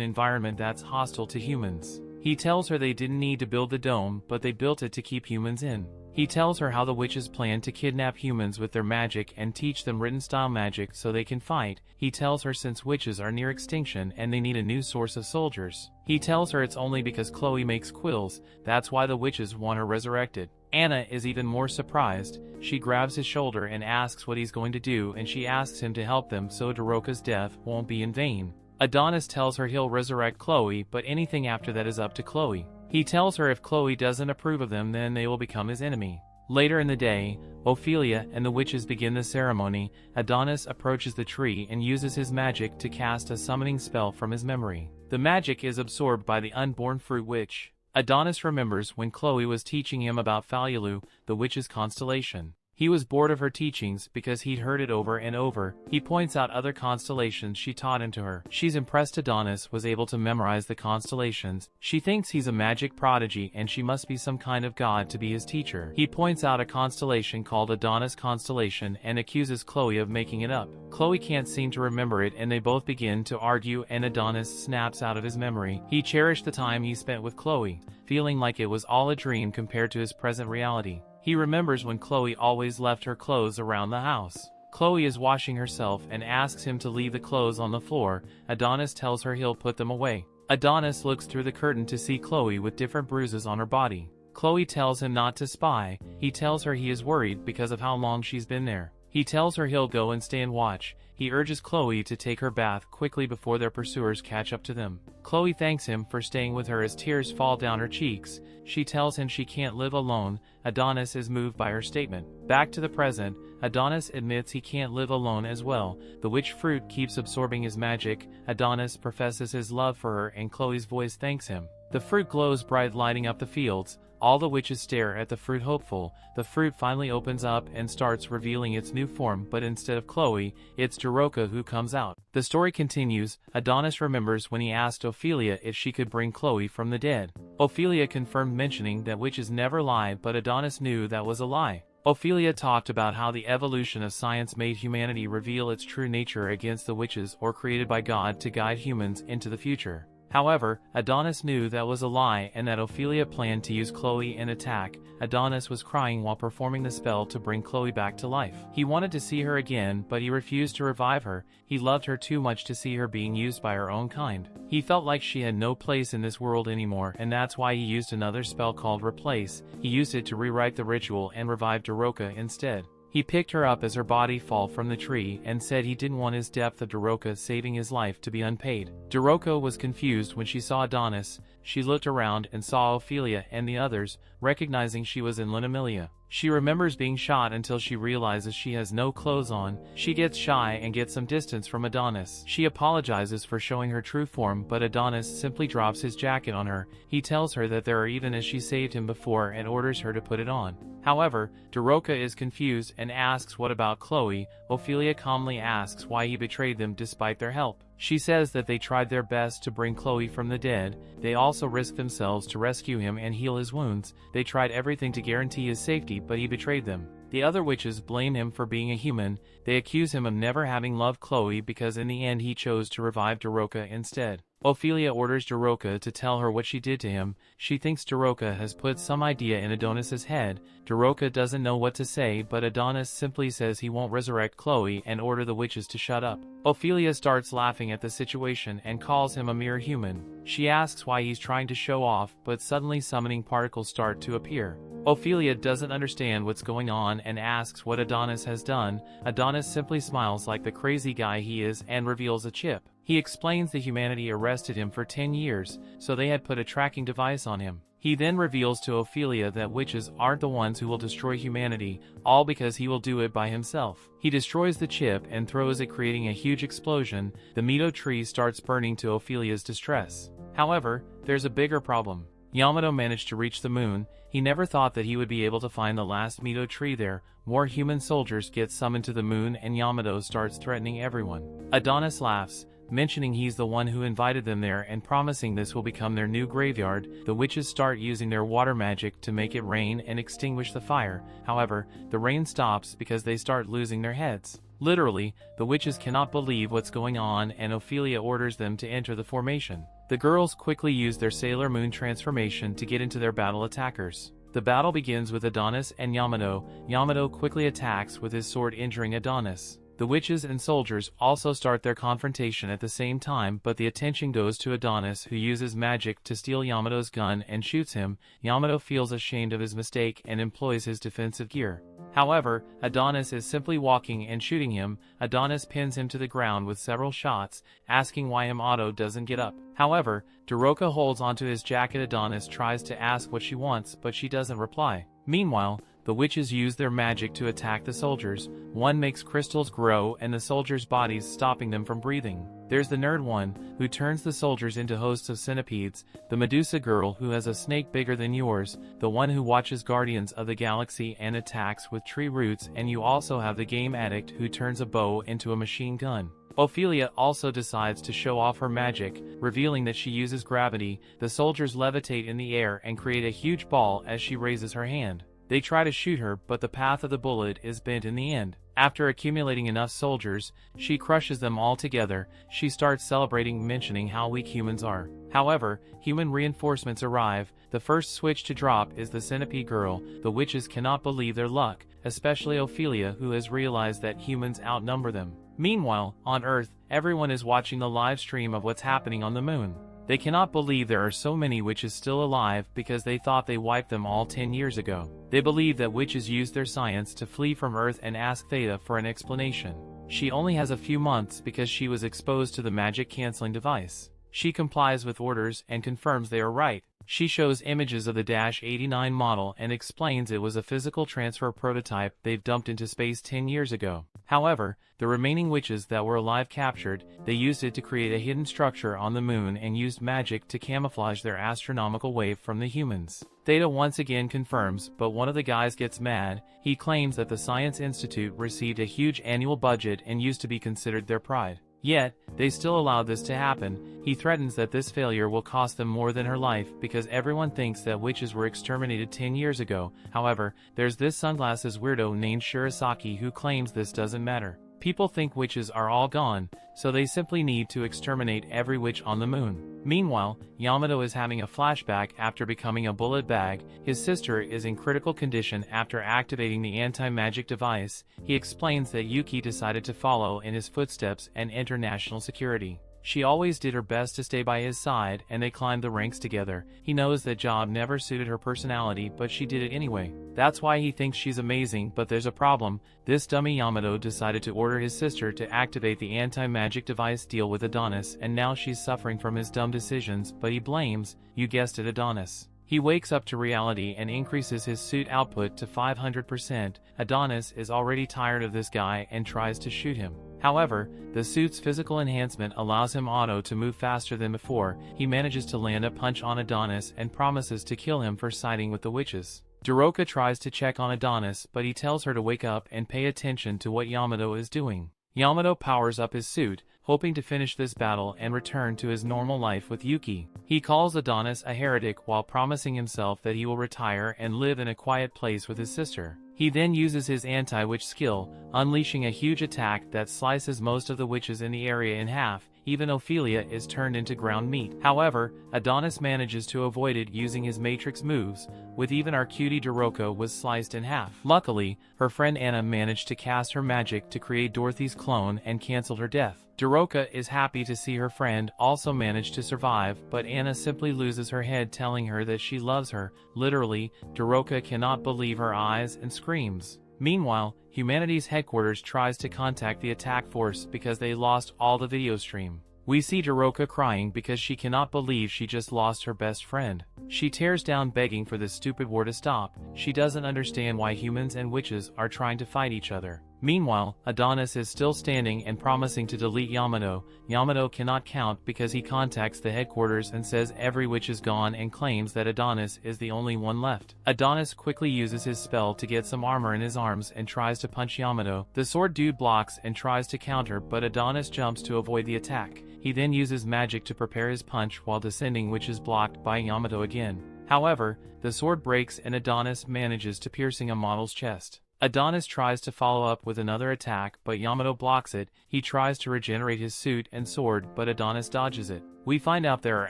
environment that's hostile to humans. He tells her they didn't need to build the dome, but they built it to keep humans in. He tells her how the witches plan to kidnap humans with their magic and teach them written-style magic so they can fight. He tells her since witches are near extinction and they need a new source of soldiers. He tells her it's only because Chloe makes quills, that's why the witches want her resurrected. Anna is even more surprised. She grabs his shoulder and asks what he's going to do, and she asks him to help them so Daroka's death won't be in vain. Adonis tells her he'll resurrect Chloe, but anything after that is up to Chloe. He tells her if Chloe doesn't approve of them, then they will become his enemy. Later in the day, Ophelia and the witches begin the ceremony. Adonis approaches the tree and uses his magic to cast a summoning spell from his memory. The magic is absorbed by the unborn fruit witch. Adonis remembers when Chloe was teaching him about Falulu, the witch's constellation. He was bored of her teachings because he'd heard it over and over. He points out other constellations she taught him to her. She's impressed Adonis was able to memorize the constellations. She thinks he's a magic prodigy and she must be some kind of god to be his teacher. He points out a constellation called Adonis constellation and accuses Chloe of making it up. Chloe can't seem to remember it and they both begin to argue and Adonis snaps out of his memory. He cherished the time he spent with Chloe, feeling like it was all a dream compared to his present reality. He remembers when Chloe always left her clothes around the house. Chloe is washing herself and asks him to leave the clothes on the floor. Adonis tells her he'll put them away. Adonis looks through the curtain to see Chloe with different bruises on her body. Chloe tells him not to spy. He tells her he is worried because of how long she's been there. He tells her he'll go and stand watch. He urges Chloe to take her bath quickly before their pursuers catch up to them. Chloe thanks him for staying with her as tears fall down her cheeks. She tells him she can't live alone. Adonis is moved by her statement. Back to the present, Adonis admits he can't live alone as well. The witch fruit keeps absorbing his magic. Adonis professes his love for her and Chloe's voice thanks him. The fruit glows bright, lighting up the fields. All the witches stare at the fruit hopeful. The fruit finally opens up and starts revealing its new form, but instead of Chloe, it's Daroka who comes out. The story continues. Adonis remembers when he asked Ophelia if she could bring Chloe from the dead. Ophelia confirmed, mentioning that witches never lie, but Adonis knew that was a lie. Ophelia talked about how the evolution of science made humanity reveal its true nature against the witches or created by God to guide humans into the future. However, Adonis knew that was a lie and that Ophelia planned to use Chloe in attack. Adonis was crying while performing the spell to bring Chloe back to life. He wanted to see her again, but he refused to revive her. He loved her too much to see her being used by her own kind. He felt like she had no place in this world anymore, and that's why he used another spell called Replace. He used it to rewrite the ritual and revive Daroka instead. He picked her up as her body fell from the tree and said he didn't want his depth of Daroka saving his life to be unpaid. Daroka was confused when she saw Adonis. She looked around and saw Ophelia and the others, recognizing she was in Lunamelia. She remembers being shot until she realizes she has no clothes on. She gets shy and gets some distance from Adonis. She apologizes for showing her true form, but Adonis simply drops his jacket on her. He tells her that there are even as she saved him before and orders her to put it on. However, Daroka is confused and asks what about Chloe. Ophelia calmly asks why he betrayed them despite their help. She says that they tried their best to bring Chloe from the dead. They also risked themselves to rescue him and heal his wounds. They tried everything to guarantee his safety, but he betrayed them. The other witches blame him for being a human. They accuse him of never having loved Chloe because in the end he chose to revive Daroka instead. Ophelia orders Daroka to tell her what she did to him. She thinks Daroka has put some idea in Adonis's head. Daroka doesn't know what to say, but Adonis simply says he won't resurrect Chloe and order the witches to shut up. Ophelia starts laughing at the situation and calls him a mere human. She asks why he's trying to show off, but suddenly summoning particles start to appear. Ophelia doesn't understand what's going on and asks what Adonis has done. Adonis simply smiles like the crazy guy he is and reveals a chip. He explains that humanity arrested him for 10 years, so they had put a tracking device on him. He then reveals to Ophelia that witches aren't the ones who will destroy humanity, all because he will do it by himself. He destroys the chip and throws it, creating a huge explosion. The Mito tree starts burning to Ophelia's distress. However, there's a bigger problem. Yamato managed to reach the moon. He never thought that he would be able to find the last Mito tree there. More human soldiers get summoned to the moon and Yamato starts threatening everyone. Adonis laughs, mentioning he's the one who invited them there and promising this will become their new graveyard. The witches start using their water magic to make it rain and extinguish the fire. However, the rain stops because they start losing their heads. Literally, the witches cannot believe what's going on and Ophelia orders them to enter the formation. The girls quickly use their Sailor Moon transformation to get into their battle attackers. The battle begins with Adonis and Yamato. Yamato quickly attacks with his sword, injuring Adonis. The witches and soldiers also start their confrontation at the same time, but the attention goes to Adonis, who uses magic to steal Yamato's gun and shoots him. Yamato feels ashamed of his mistake and employs his defensive gear. However, Adonis is simply walking and shooting him. Adonis pins him to the ground with several shots, asking why Yamato doesn't get up. However, Doroka holds onto his jacket. Adonis tries to ask what she wants, but she doesn't reply. Meanwhile, the witches use their magic to attack the soldiers. One makes crystals grow and the soldiers' bodies, stopping them from breathing. There's the nerd one, who turns the soldiers into hosts of centipedes, the Medusa girl who has a snake bigger than yours, the one who watches Guardians of the Galaxy and attacks with tree roots, and you also have the game addict who turns a bow into a machine gun. Ophelia also decides to show off her magic, revealing that she uses gravity. The soldiers levitate in the air and create a huge ball as she raises her hand. They try to shoot her, but the path of the bullet is bent in the end. After accumulating enough soldiers, she crushes them all together. She starts celebrating, mentioning how weak humans are. However, human reinforcements arrive. The first switch to drop is the centipede girl. The witches cannot believe their luck, especially Ophelia, who has realized that humans outnumber them. Meanwhile, on Earth, everyone is watching the live stream of what's happening on the moon. They cannot believe there are so many witches still alive because they thought they wiped them all 10 years ago. They believe that witches used their science to flee from Earth and ask Theta for an explanation. She only has a few months because she was exposed to the magic canceling device. She complies with orders and confirms they are right. She shows images of the -89 model and explains it was a physical transfer prototype they've dumped into space 10 years ago. However, the remaining witches that were alive captured, they used it to create a hidden structure on the moon and used magic to camouflage their astronomical wave from the humans. Theta once again confirms, but one of the guys gets mad. He claims that the Science Institute received a huge annual budget and used to be considered their pride. Yet, they still allowed this to happen. He threatens that this failure will cost them more than her life because everyone thinks that witches were exterminated 10 years ago. However, there's this sunglasses weirdo named Shirasaki who claims this doesn't matter. People think witches are all gone, so they simply need to exterminate every witch on the moon. Meanwhile, Yamato is having a flashback after becoming a bullet bag. His sister is in critical condition after activating the anti-magic device. He explains that Yuki decided to follow in his footsteps and enter national security. She always did her best to stay by his side, and they climbed the ranks together. He knows that job never suited her personality, but she did it anyway. That's why he thinks she's amazing, but there's a problem. This dummy Yamato decided to order his sister to activate the anti-magic device deal with Adonis, and now she's suffering from his dumb decisions, but he blames, you guessed it, Adonis. He wakes up to reality and increases his suit output to 500%. Adonis is already tired of this guy and tries to shoot him. However, the suit's physical enhancement allows him auto to move faster than before. He manages to land a punch on Adonis and promises to kill him for siding with the witches. Doroka tries to check on Adonis, but he tells her to wake up and pay attention to what Yamato is doing. Yamato powers up his suit, hoping to finish this battle and return to his normal life with Yuki. He calls Adonis a heretic while promising himself that he will retire and live in a quiet place with his sister. He then uses his anti-witch skill, unleashing a huge attack that slices most of the witches in the area in half. even Ophelia is turned into ground meat. However, Adonis manages to avoid it using his matrix moves, with even our cutie Doroka was sliced in half. Luckily, her friend Anna managed to cast her magic to create Dorothy's clone and canceled her death. Doroka is happy to see her friend also manage to survive, but Anna simply loses her head telling her that she loves her. Literally, Doroka cannot believe her eyes and screams. Meanwhile, humanity's headquarters tries to contact the attack force because they lost all the video stream. We see Doroka crying because she cannot believe she just lost her best friend. She tears down begging for this stupid war to stop. She doesn't understand why humans and witches are trying to fight each other. Meanwhile, Adonis is still standing and promising to delete Yamato. Yamato cannot count because he contacts the headquarters and says every witch is gone and claims that Adonis is the only one left. Adonis quickly uses his spell to get some armor in his arms and tries to punch Yamato. The sword dude blocks and tries to counter, but Adonis jumps to avoid the attack. He then uses magic to prepare his punch while descending, which is blocked by Yamato again. However, the sword breaks and Adonis manages to piercing a model's chest. Adonis tries to follow up with another attack, but Yamato blocks it. He tries to regenerate his suit and sword, but Adonis dodges it. We find out there are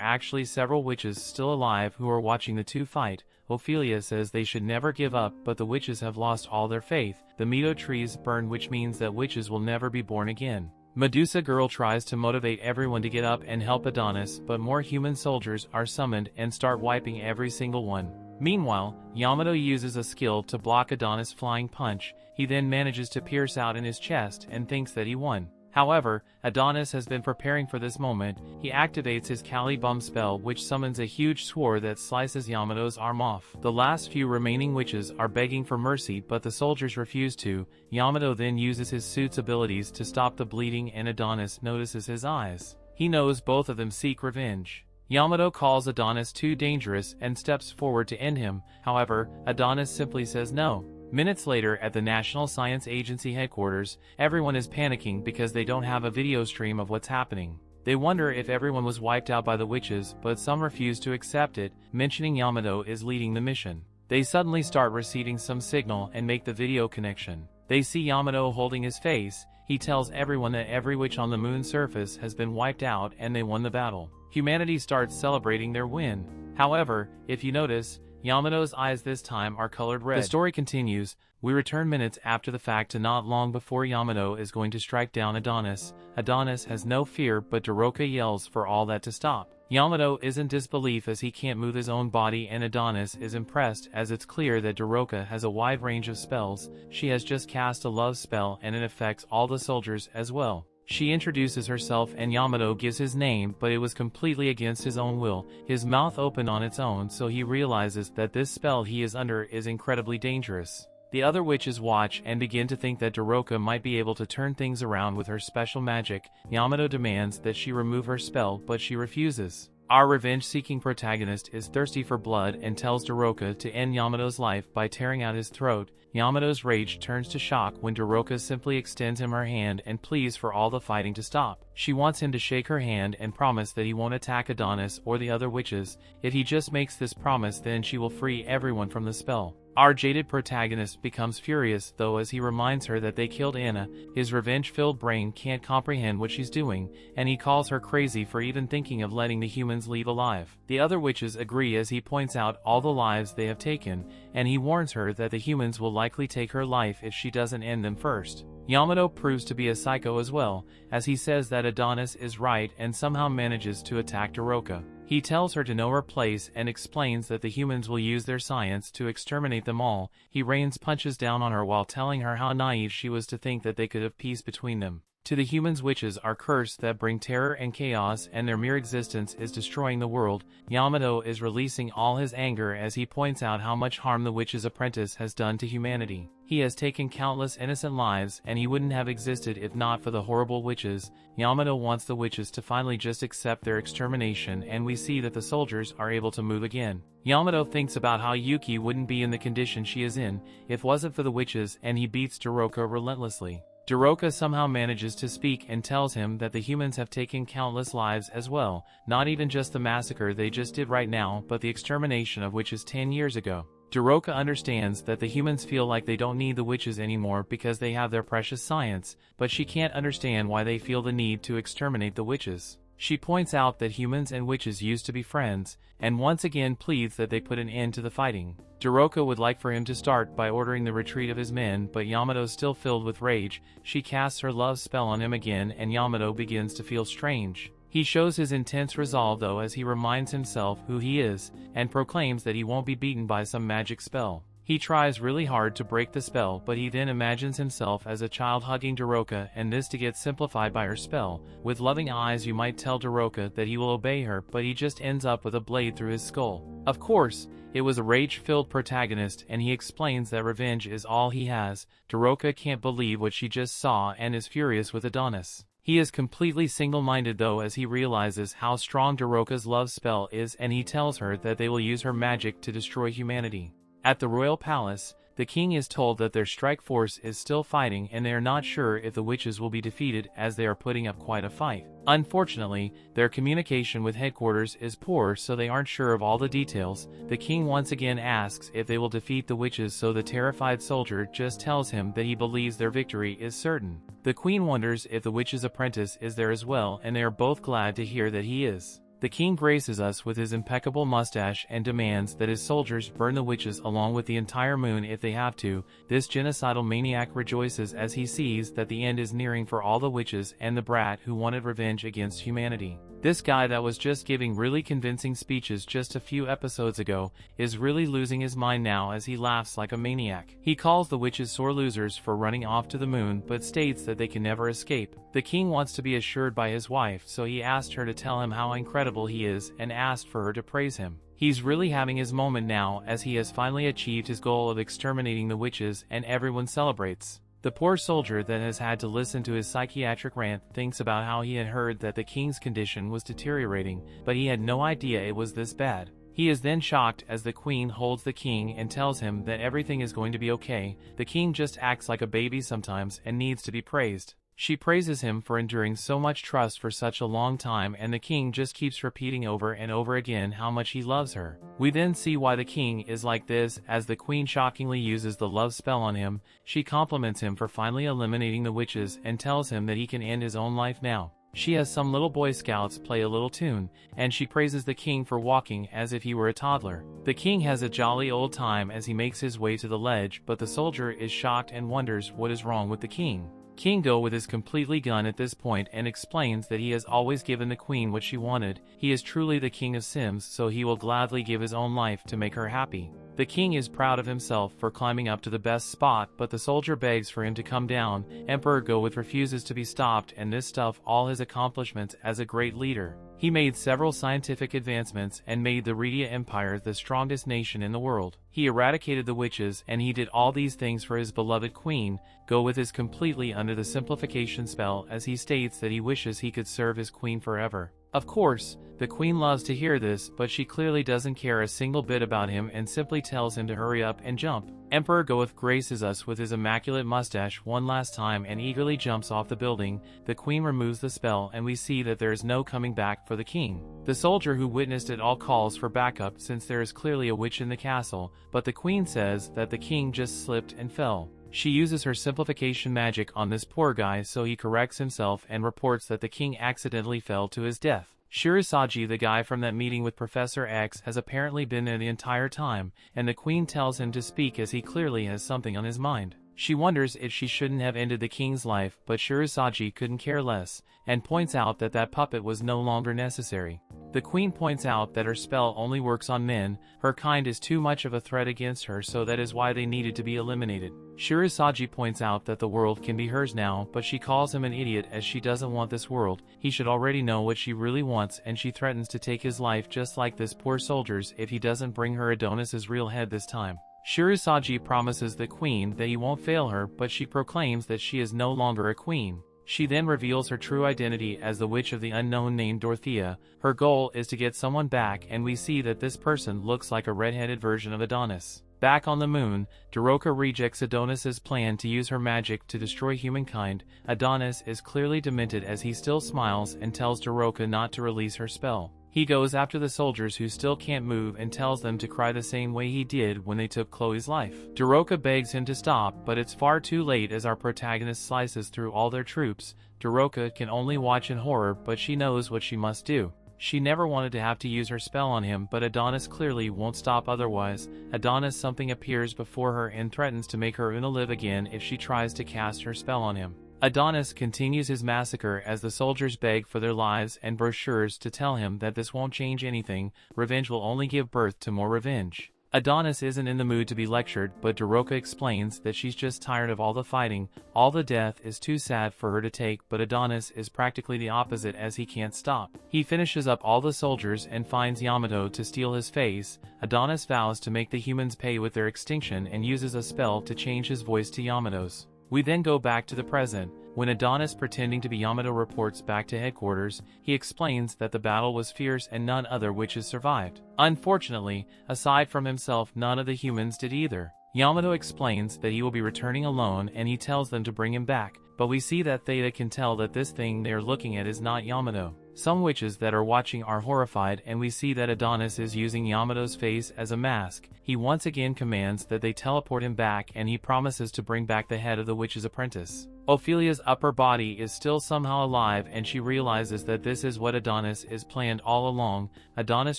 actually several witches still alive who are watching the two fight. Ophelia says they should never give up, but the witches have lost all their faith. The Meadow trees burn, which means that witches will never be born again. Medusa Girl tries to motivate everyone to get up and help Adonis, but more human soldiers are summoned and start wiping every single one. Meanwhile, Yamato uses a skill to block Adonis' flying punch. He then manages to pierce out in his chest and thinks that he won. However, Adonis has been preparing for this moment. He activates his Kali Bum spell, which summons a huge sword that slices Yamato's arm off. The last few remaining witches are begging for mercy, but the soldiers refuse to. Yamato then uses his suit's abilities to stop the bleeding, and Adonis notices his eyes. He knows both of them seek revenge. Yamato calls Adonis too dangerous and steps forward to end him. However, Adonis simply says no. Minutes later, at the National Science Agency headquarters, everyone is panicking because they don't have a video stream of what's happening. They wonder if everyone was wiped out by the witches, but some refuse to accept it, mentioning Yamato is leading the mission. They suddenly start receiving some signal and make the video connection. They see Yamato holding his face. He tells everyone that every witch on the moon's surface has been wiped out and they won the battle. Humanity starts celebrating their win. However, if you notice, Yamato's eyes this time are colored red. The story continues. We return minutes after the fact to not long before Yamato is going to strike down Adonis. Adonis has no fear, but Doroka yells for all that to stop. Yamato is in disbelief as he can't move his own body, and Adonis is impressed as it's clear that Doroka has a wide range of spells. She has just cast a love spell and it affects all the soldiers as well. She introduces herself and Yamato gives his name, but it was completely against his own will. His mouth opened on its own, so he realizes that this spell he is under is incredibly dangerous. The other witches watch and begin to think that Doroka might be able to turn things around with her special magic. Yamato demands that she remove her spell, but she refuses. Our revenge-seeking protagonist is thirsty for blood and tells Doroka to end Yamato's life by tearing out his throat. Yamato's rage turns to shock when Doroka simply extends him her hand and pleads for all the fighting to stop. She wants him to shake her hand and promise that he won't attack Adonis or the other witches. If he just makes this promise, then she will free everyone from the spell. Our jaded protagonist becomes furious, though, as he reminds her that they killed Anna. His revenge-filled brain can't comprehend what she's doing, and he calls her crazy for even thinking of letting the humans leave alive. The other witches agree as he points out all the lives they have taken, and he warns her that the humans will likely take her life if she doesn't end them first. Yamato proves to be a psycho as well, as he says that Adonis is right and somehow manages to attack Doroka. He tells her to know her place and explains that the humans will use their science to exterminate them all. He rains punches down on her while telling her how naive she was to think that they could have peace between them. To the humans, witches are cursed that bring terror and chaos, and their mere existence is destroying the world. Yamato is releasing all his anger as he points out how much harm the witch's apprentice has done to humanity. He has taken countless innocent lives, and he wouldn't have existed if not for the horrible witches. Yamato wants the witches to finally just accept their extermination, and we see that the soldiers are able to move again. Yamato thinks about how Yuki wouldn't be in the condition she is in if it wasn't for the witches, and he beats Doroka relentlessly. Doroka somehow manages to speak and tells him that the humans have taken countless lives as well, not even just the massacre they just did right now, but the extermination of witches 10 years ago. Daroka understands that the humans feel like they don't need the witches anymore because they have their precious science, but she can't understand why they feel the need to exterminate the witches. She points out that humans and witches used to be friends, and once again pleads that they put an end to the fighting. Daroka would like for him to start by ordering the retreat of his men, but Yamato, still filled with rage, she casts her love spell on him again, and Yamato begins to feel strange. He shows his intense resolve though, as he reminds himself who he is, and proclaims that he won't be beaten by some magic spell. He tries really hard to break the spell, but he then imagines himself as a child hugging Daroka, and this to get simplified by her spell. With loving eyes you might tell Daroka that he will obey her, but he just ends up with a blade through his skull. Of course, it was a rage-filled protagonist, and he explains that revenge is all he has. Daroka can't believe what she just saw and is furious with Adonis. He is completely single-minded though, as he realizes how strong Daroka's love spell is, and he tells her that they will use her magic to destroy humanity. At the royal palace, the king is told that their strike force is still fighting, and they are not sure if the witches will be defeated, as they are putting up quite a fight. Unfortunately, their communication with headquarters is poor, so they aren't sure of all the details. The king once again asks if they will defeat the witches, so the terrified soldier just tells him that he believes their victory is certain. The queen wonders if the witch's apprentice is there as well, and they are both glad to hear that he is. The king graces us with his impeccable mustache and demands that his soldiers burn the witches along with the entire moon if they have to. This genocidal maniac rejoices as he sees that the end is nearing for all the witches and the brat who wanted revenge against humanity. This guy that was just giving really convincing speeches just a few episodes ago is really losing his mind now, as he laughs like a maniac. He calls the witches sore losers for running off to the moon, but states that they can never escape. The king wants to be assured by his wife, so he asked her to tell him how incredible he is and asked for her to praise him. He's really having his moment now, as he has finally achieved his goal of exterminating the witches, and everyone celebrates. The poor soldier that has had to listen to his psychiatric rant thinks about how he had heard that the king's condition was deteriorating, but he had no idea it was this bad. He is then shocked as the queen holds the king and tells him that everything is going to be okay. The king just acts like a baby sometimes and needs to be praised. She praises him for enduring so much trust for such a long time, and the king just keeps repeating over and over again how much he loves her. We then see why the king is like this, as the queen shockingly uses the love spell on him. She compliments him for finally eliminating the witches and tells him that he can end his own life now. She has some little Boy Scouts play a little tune, and she praises the king for walking as if he were a toddler. The king has a jolly old time as he makes his way to the ledge, but the soldier is shocked and wonders what is wrong with the king. King Go is completely gone at this point and explains that he has always given the queen what she wanted. He is truly the king of Sims, so he will gladly give his own life to make her happy. The king is proud of himself for climbing up to the best spot, but the soldier begs for him to come down. Emperor Go refuses to be stopped, and this stuff all his accomplishments as a great leader. He made several scientific advancements and made the Redia Empire the strongest nation in the world. He eradicated the witches, and he did all these things for his beloved queen. Go is completely under the simplification spell, as he states that he wishes he could serve his queen forever. Of course, the queen loves to hear this, but she clearly doesn't care a single bit about him and simply tells him to hurry up and jump. Emperor Goeth graces us with his immaculate mustache one last time and eagerly jumps off the building. The queen removes the spell, and we see that there is no coming back for the king. The soldier who witnessed it all calls for backup, since there is clearly a witch in the castle, but the queen says that the king just slipped and fell. She uses her simplification magic on this poor guy, so he corrects himself and reports that the king accidentally fell to his death. Shirosaji, the guy from that meeting with Professor X, has apparently been there the entire time, and the queen tells him to speak as he clearly has something on his mind. She wonders if she shouldn't have ended the king's life, but Shirosaji couldn't care less, and points out that that puppet was no longer necessary. The queen points out that her spell only works on men. Her kind is too much of a threat against her, so that is why they needed to be eliminated. Shirosaji points out that the world can be hers now, but she calls him an idiot as she doesn't want this world. He should already know what she really wants, and she threatens to take his life just like this poor soldier's if he doesn't bring her Adonis's real head this time. Shirosaji promises the queen that he won't fail her, but she proclaims that she is no longer a queen. She then reveals her true identity as the witch of the unknown named Dorothea. Her goal is to get someone back, and we see that this person looks like a red-headed version of Adonis. Back on the moon, Daroka rejects Adonis's plan to use her magic to destroy humankind. Adonis is clearly demented as he still smiles and tells Daroka not to release her spell. He goes after the soldiers who still can't move and tells them to cry the same way he did when they took Chloe's life. Daroka begs him to stop, but it's far too late as our protagonist slices through all their troops. Daroka can only watch in horror, but she knows what she must do. She never wanted to have to use her spell on him, but Adonis clearly won't stop otherwise. Adonis something appears before her and threatens to make her Una live again if she tries to cast her spell on him. Adonis continues his massacre as the soldiers beg for their lives and brochures to tell him that this won't change anything, revenge will only give birth to more revenge. Adonis isn't in the mood to be lectured, but Daroka explains that she's just tired of all the fighting, all the death is too sad for her to take, but Adonis is practically the opposite as he can't stop. He finishes up all the soldiers and finds Yamato to steal his face. Adonis vows to make the humans pay with their extinction and uses a spell to change his voice to Yamato's. We then go back to the present. When Adonis pretending to be Yamato reports back to headquarters, he explains that the battle was fierce and none other witches survived. Unfortunately, aside from himself, none of the humans did either. Yamato explains that he will be returning alone and he tells them to bring him back, but we see that Theta can tell that this thing they are looking at is not Yamato. Some witches that are watching are horrified and we see that Adonis is using Yamato's face as a mask. He once again commands that they teleport him back and he promises to bring back the head of the witch's apprentice. Ophelia's upper body is still somehow alive and she realizes that this is what Adonis is planned all along. Adonis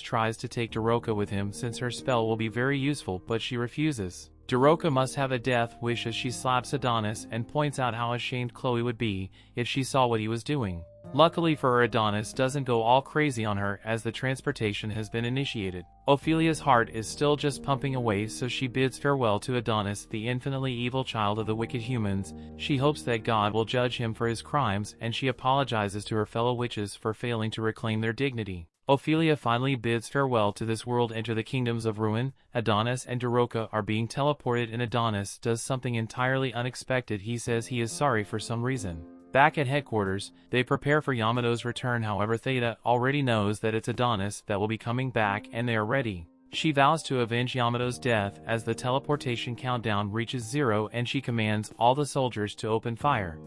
tries to take Daroka with him since her spell will be very useful, but she refuses. Daroka must have a death wish as she slaps Adonis and points out how ashamed Chloe would be if she saw what he was doing. Luckily for her, Adonis doesn't go all crazy on her as the transportation has been initiated. Ophelia's heart is still just pumping away, so she bids farewell to Adonis, the infinitely evil child of the wicked humans. She hopes that God will judge him for his crimes and she apologizes to her fellow witches for failing to reclaim their dignity. Ophelia finally bids farewell to this world, enter the kingdoms of ruin. Adonis and Daroka are being teleported and Adonis does something entirely unexpected. He says he is sorry for some reason. Back at headquarters, they prepare for Yamato's return, however Theta already knows that it's Adonis that will be coming back and they are ready. She vows to avenge Yamato's death as the teleportation countdown reaches 0 and she commands all the soldiers to open fire.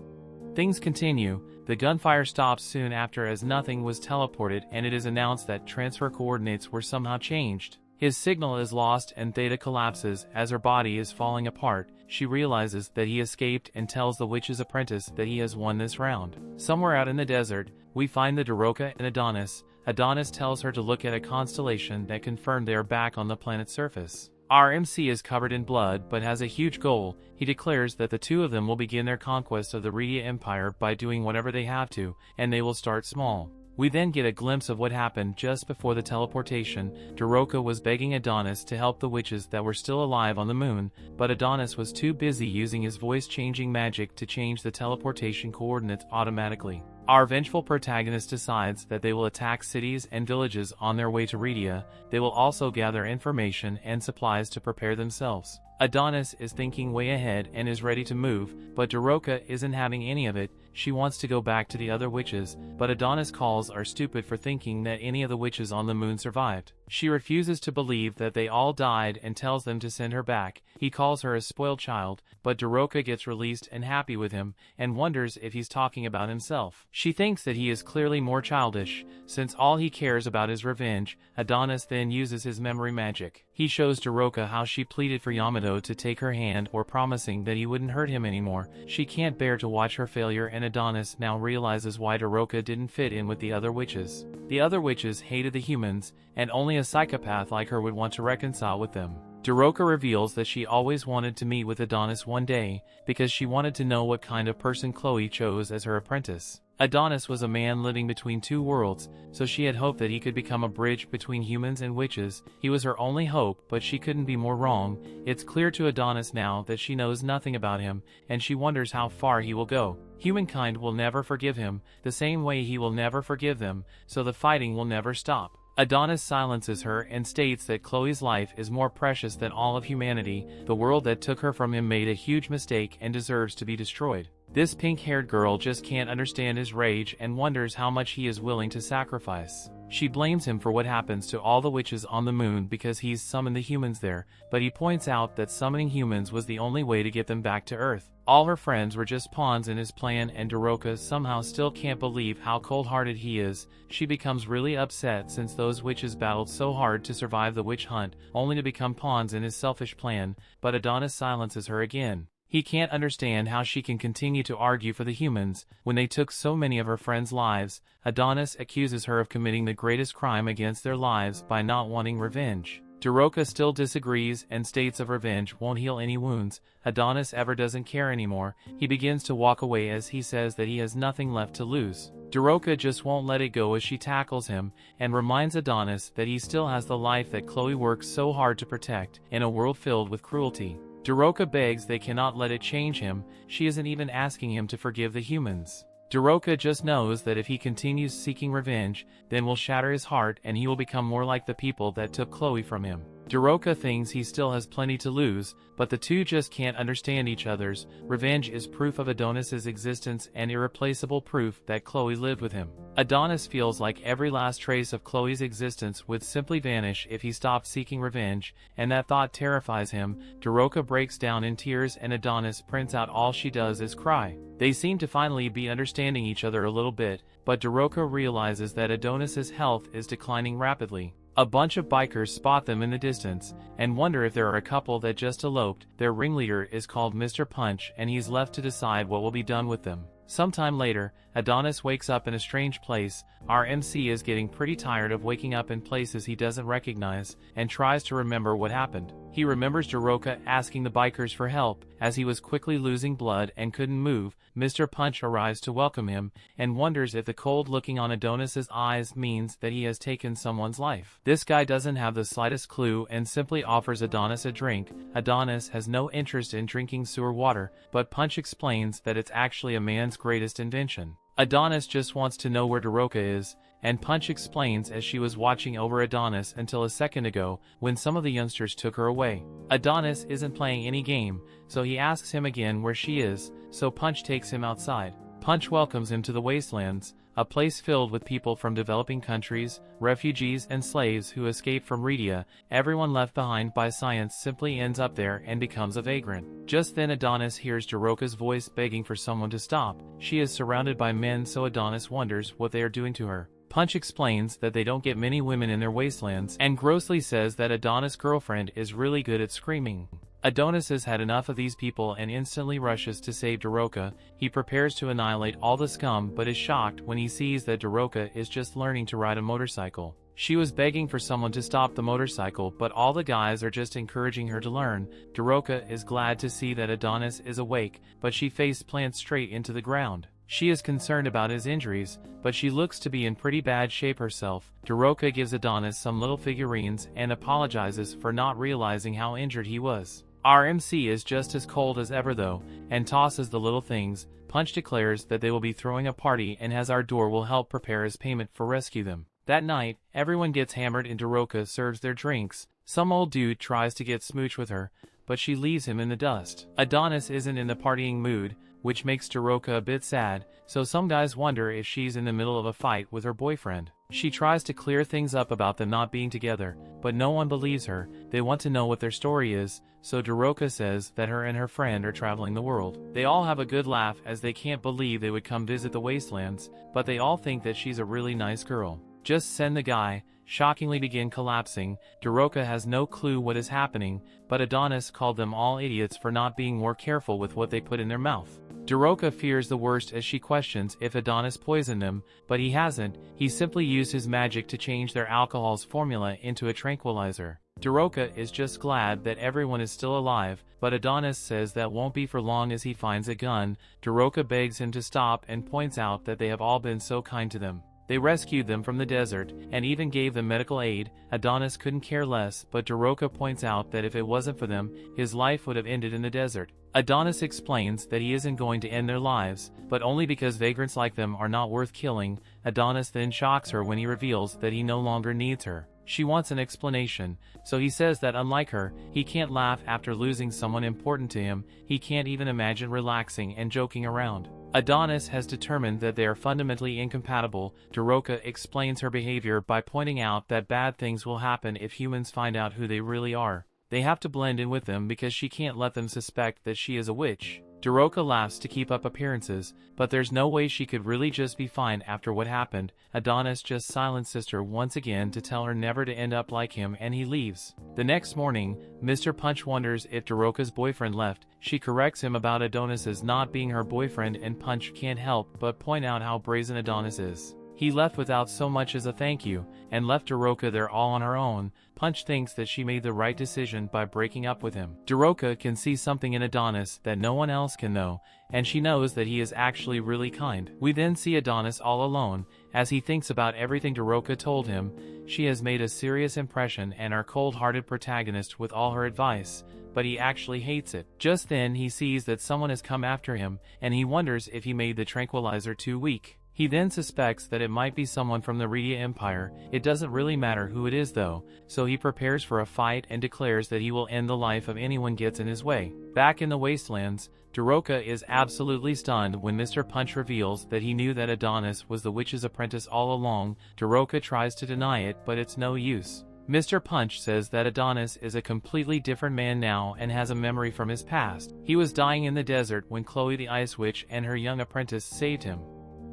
Things continue. The gunfire stops soon after as nothing was teleported and it is announced that transfer coordinates were somehow changed. His signal is lost and Theta collapses as her body is falling apart. She realizes that he escaped and tells the witch's apprentice that he has won this round. Somewhere out in the desert, we find the Daroka and Adonis. Adonis tells her to look at a constellation that confirmed they are back on the planet's surface. Our MC is covered in blood but has a huge goal. He declares that the two of them will begin their conquest of the Redia Empire by doing whatever they have to, and they will start small. We then get a glimpse of what happened just before the teleportation. Daroka was begging Adonis to help the witches that were still alive on the moon, but Adonis was too busy using his voice-changing magic to change the teleportation coordinates automatically. Our vengeful protagonist decides that they will attack cities and villages on their way to Redia. They will also gather information and supplies to prepare themselves. Adonis is thinking way ahead and is ready to move, but Daroka isn't having any of it. She wants to go back to the other witches, but Adonis calls her stupid for thinking that any of the witches on the moon survived. She refuses to believe that they all died and tells them to send her back. He calls her a spoiled child, but Daroka gets released and happy with him, and wonders if he's talking about himself. She thinks that he is clearly more childish, since all he cares about is revenge. Adonis then uses his memory magic. He shows Daroka how she pleaded for Yamato to take her hand or promising that he wouldn't hurt him anymore. She can't bear to watch her failure and Adonis now realizes why Daroka didn't fit in with the other witches. The other witches hated the humans, and only a psychopath like her would want to reconcile with them. Daroka reveals that she always wanted to meet with Adonis one day, because she wanted to know what kind of person Chloe chose as her apprentice. Adonis was a man living between two worlds, so she had hoped that he could become a bridge between humans and witches. He was her only hope, but she couldn't be more wrong. It's clear to Adonis now that she knows nothing about him, and she wonders how far he will go. Humankind will never forgive him, the same way he will never forgive them, so the fighting will never stop. Adonis silences her and states that Chloe's life is more precious than all of humanity. The world that took her from him made a huge mistake and deserves to be destroyed. This pink-haired girl just can't understand his rage and wonders how much he is willing to sacrifice. She blames him for what happens to all the witches on the moon because he's summoned the humans there, but he points out that summoning humans was the only way to get them back to Earth. All her friends were just pawns in his plan, and Daroka somehow still can't believe how cold-hearted he is. She becomes really upset since those witches battled so hard to survive the witch hunt, only to become pawns in his selfish plan, but Adonis silences her again. He can't understand how she can continue to argue for the humans when they took so many of her friends' lives. Adonis accuses her of committing the greatest crime against their lives by not wanting revenge. Daroka still disagrees and states of revenge won't heal any wounds. Adonis ever doesn't care anymore. He begins to walk away as he says that he has nothing left to lose. Daroka just won't let it go as she tackles him and reminds Adonis that he still has the life that Chloe works so hard to protect in a world filled with cruelty. Daroka begs they cannot let it change him. She isn't even asking him to forgive the humans. Daroka just knows that if he continues seeking revenge, then will shatter his heart and he will become more like the people that took Chloe from him. Daroka thinks he still has plenty to lose, but the two just can't understand each other's. Revenge is proof of Adonis's existence and irreplaceable proof that Chloe lived with him. Adonis feels like every last trace of Chloe's existence would simply vanish if he stopped seeking revenge, and that thought terrifies him. Daroka breaks down in tears and Adonis prints out all she does is cry. They seem to finally be understanding each other a little bit, but Daroka realizes that Adonis's health is declining rapidly. A bunch of bikers spot them in the distance, and wonder if there are a couple that just eloped. Their ringleader is called Mr. Punch, and he's left to decide what will be done with them. Sometime later, Adonis wakes up in a strange place. Our MC is getting pretty tired of waking up in places he doesn't recognize, and tries to remember what happened. He remembers Daroka asking the bikers for help, as he was quickly losing blood and couldn't move. Mr. Punch arrives to welcome him, and wonders if the cold looking on Adonis's eyes means that he has taken someone's life. This guy doesn't have the slightest clue and simply offers Adonis a drink. Adonis has no interest in drinking sewer water, but Punch explains that it's actually a man's greatest invention. Adonis just wants to know where Daroka is, and Punch explains as she was watching over Adonis until a second ago when some of the youngsters took her away. Adonis isn't playing any game, so he asks him again where she is, so Punch takes him outside. Punch welcomes him to the wastelands, a place filled with people from developing countries, refugees and slaves who escaped from Redia. Everyone left behind by science simply ends up there and becomes a vagrant. Just then Adonis hears Daroka's voice begging for someone to stop. She is surrounded by men, so Adonis wonders what they are doing to her. Punch explains that they don't get many women in their wastelands, and grossly says that Adonis' girlfriend is really good at screaming. Adonis has had enough of these people and instantly rushes to save Daroka. He prepares to annihilate all the scum but is shocked when he sees that Daroka is just learning to ride a motorcycle. She was begging for someone to stop the motorcycle, but all the guys are just encouraging her to learn. Daroka is glad to see that Adonis is awake, but she face plants straight into the ground. She is concerned about his injuries, but she looks to be in pretty bad shape herself. Daroka gives Adonis some little figurines and apologizes for not realizing how injured he was. Our MC is just as cold as ever though, and tosses the little things. Punch declares that they will be throwing a party and has our door will help prepare his payment for rescue them. That night, everyone gets hammered and Daroka serves their drinks. Some old dude tries to get smooch with her, but she leaves him in the dust. Adonis isn't in the partying mood, which makes Daroka a bit sad, so some guys wonder if she's in the middle of a fight with her boyfriend. She tries to clear things up about them not being together, but no one believes her. They want to know what their story is, so Daroka says that her and her friend are traveling the world. They all have a good laugh as they can't believe they would come visit the wastelands, but they all think that she's a really nice girl. Just send the guy, shockingly begin collapsing. Daroka has no clue what is happening, but Adonis called them all idiots for not being more careful with what they put in their mouth. Daroka fears the worst as she questions if Adonis poisoned them, but he hasn't. He simply used his magic to change their alcohol's formula into a tranquilizer. Daroka is just glad that everyone is still alive, but Adonis says that won't be for long as he finds a gun. Daroka begs him to stop and points out that they have all been so kind to them. They rescued them from the desert, and even gave them medical aid. Adonis couldn't care less, but Daroka points out that if it wasn't for them, his life would have ended in the desert. Adonis explains that he isn't going to end their lives, but only because vagrants like them are not worth killing. Adonis then shocks her when he reveals that he no longer needs her. She wants an explanation, so he says that unlike her, he can't laugh after losing someone important to him. He can't even imagine relaxing and joking around. Adonis has determined that they are fundamentally incompatible. Daroka explains her behavior by pointing out that bad things will happen if humans find out who they really are. They have to blend in with them because she can't let them suspect that she is a witch. Daroka laughs to keep up appearances, but there's no way she could really just be fine after what happened. Adonis just silences her once again to tell her never to end up like him, and he leaves. The next morning, Mr. Punch wonders if Daroka's boyfriend left. She corrects him about Adonis's not being her boyfriend, and Punch can't help but point out how brazen Adonis is. He left without so much as a thank you, and left Daroka there all on her own. Punch thinks that she made the right decision by breaking up with him. Daroka can see something in Adonis that no one else can know, and she knows that he is actually really kind. We then see Adonis all alone, as he thinks about everything Daroka told him. She has made a serious impression and our cold-hearted protagonist with all her advice, but he actually hates it. Just then he sees that someone has come after him, and he wonders if he made the tranquilizer too weak. He then suspects that it might be someone from the Redia Empire. It doesn't really matter who it is though, so he prepares for a fight and declares that he will end the life of anyone gets in his way. Back in the wastelands, Daroka is absolutely stunned when Mr. Punch reveals that he knew that Adonis was the witch's apprentice all along. Daroka tries to deny it, but it's no use. Mr. Punch says that Adonis is a completely different man now and has a memory from his past. He was dying in the desert when Chloe the Ice Witch and her young apprentice saved him.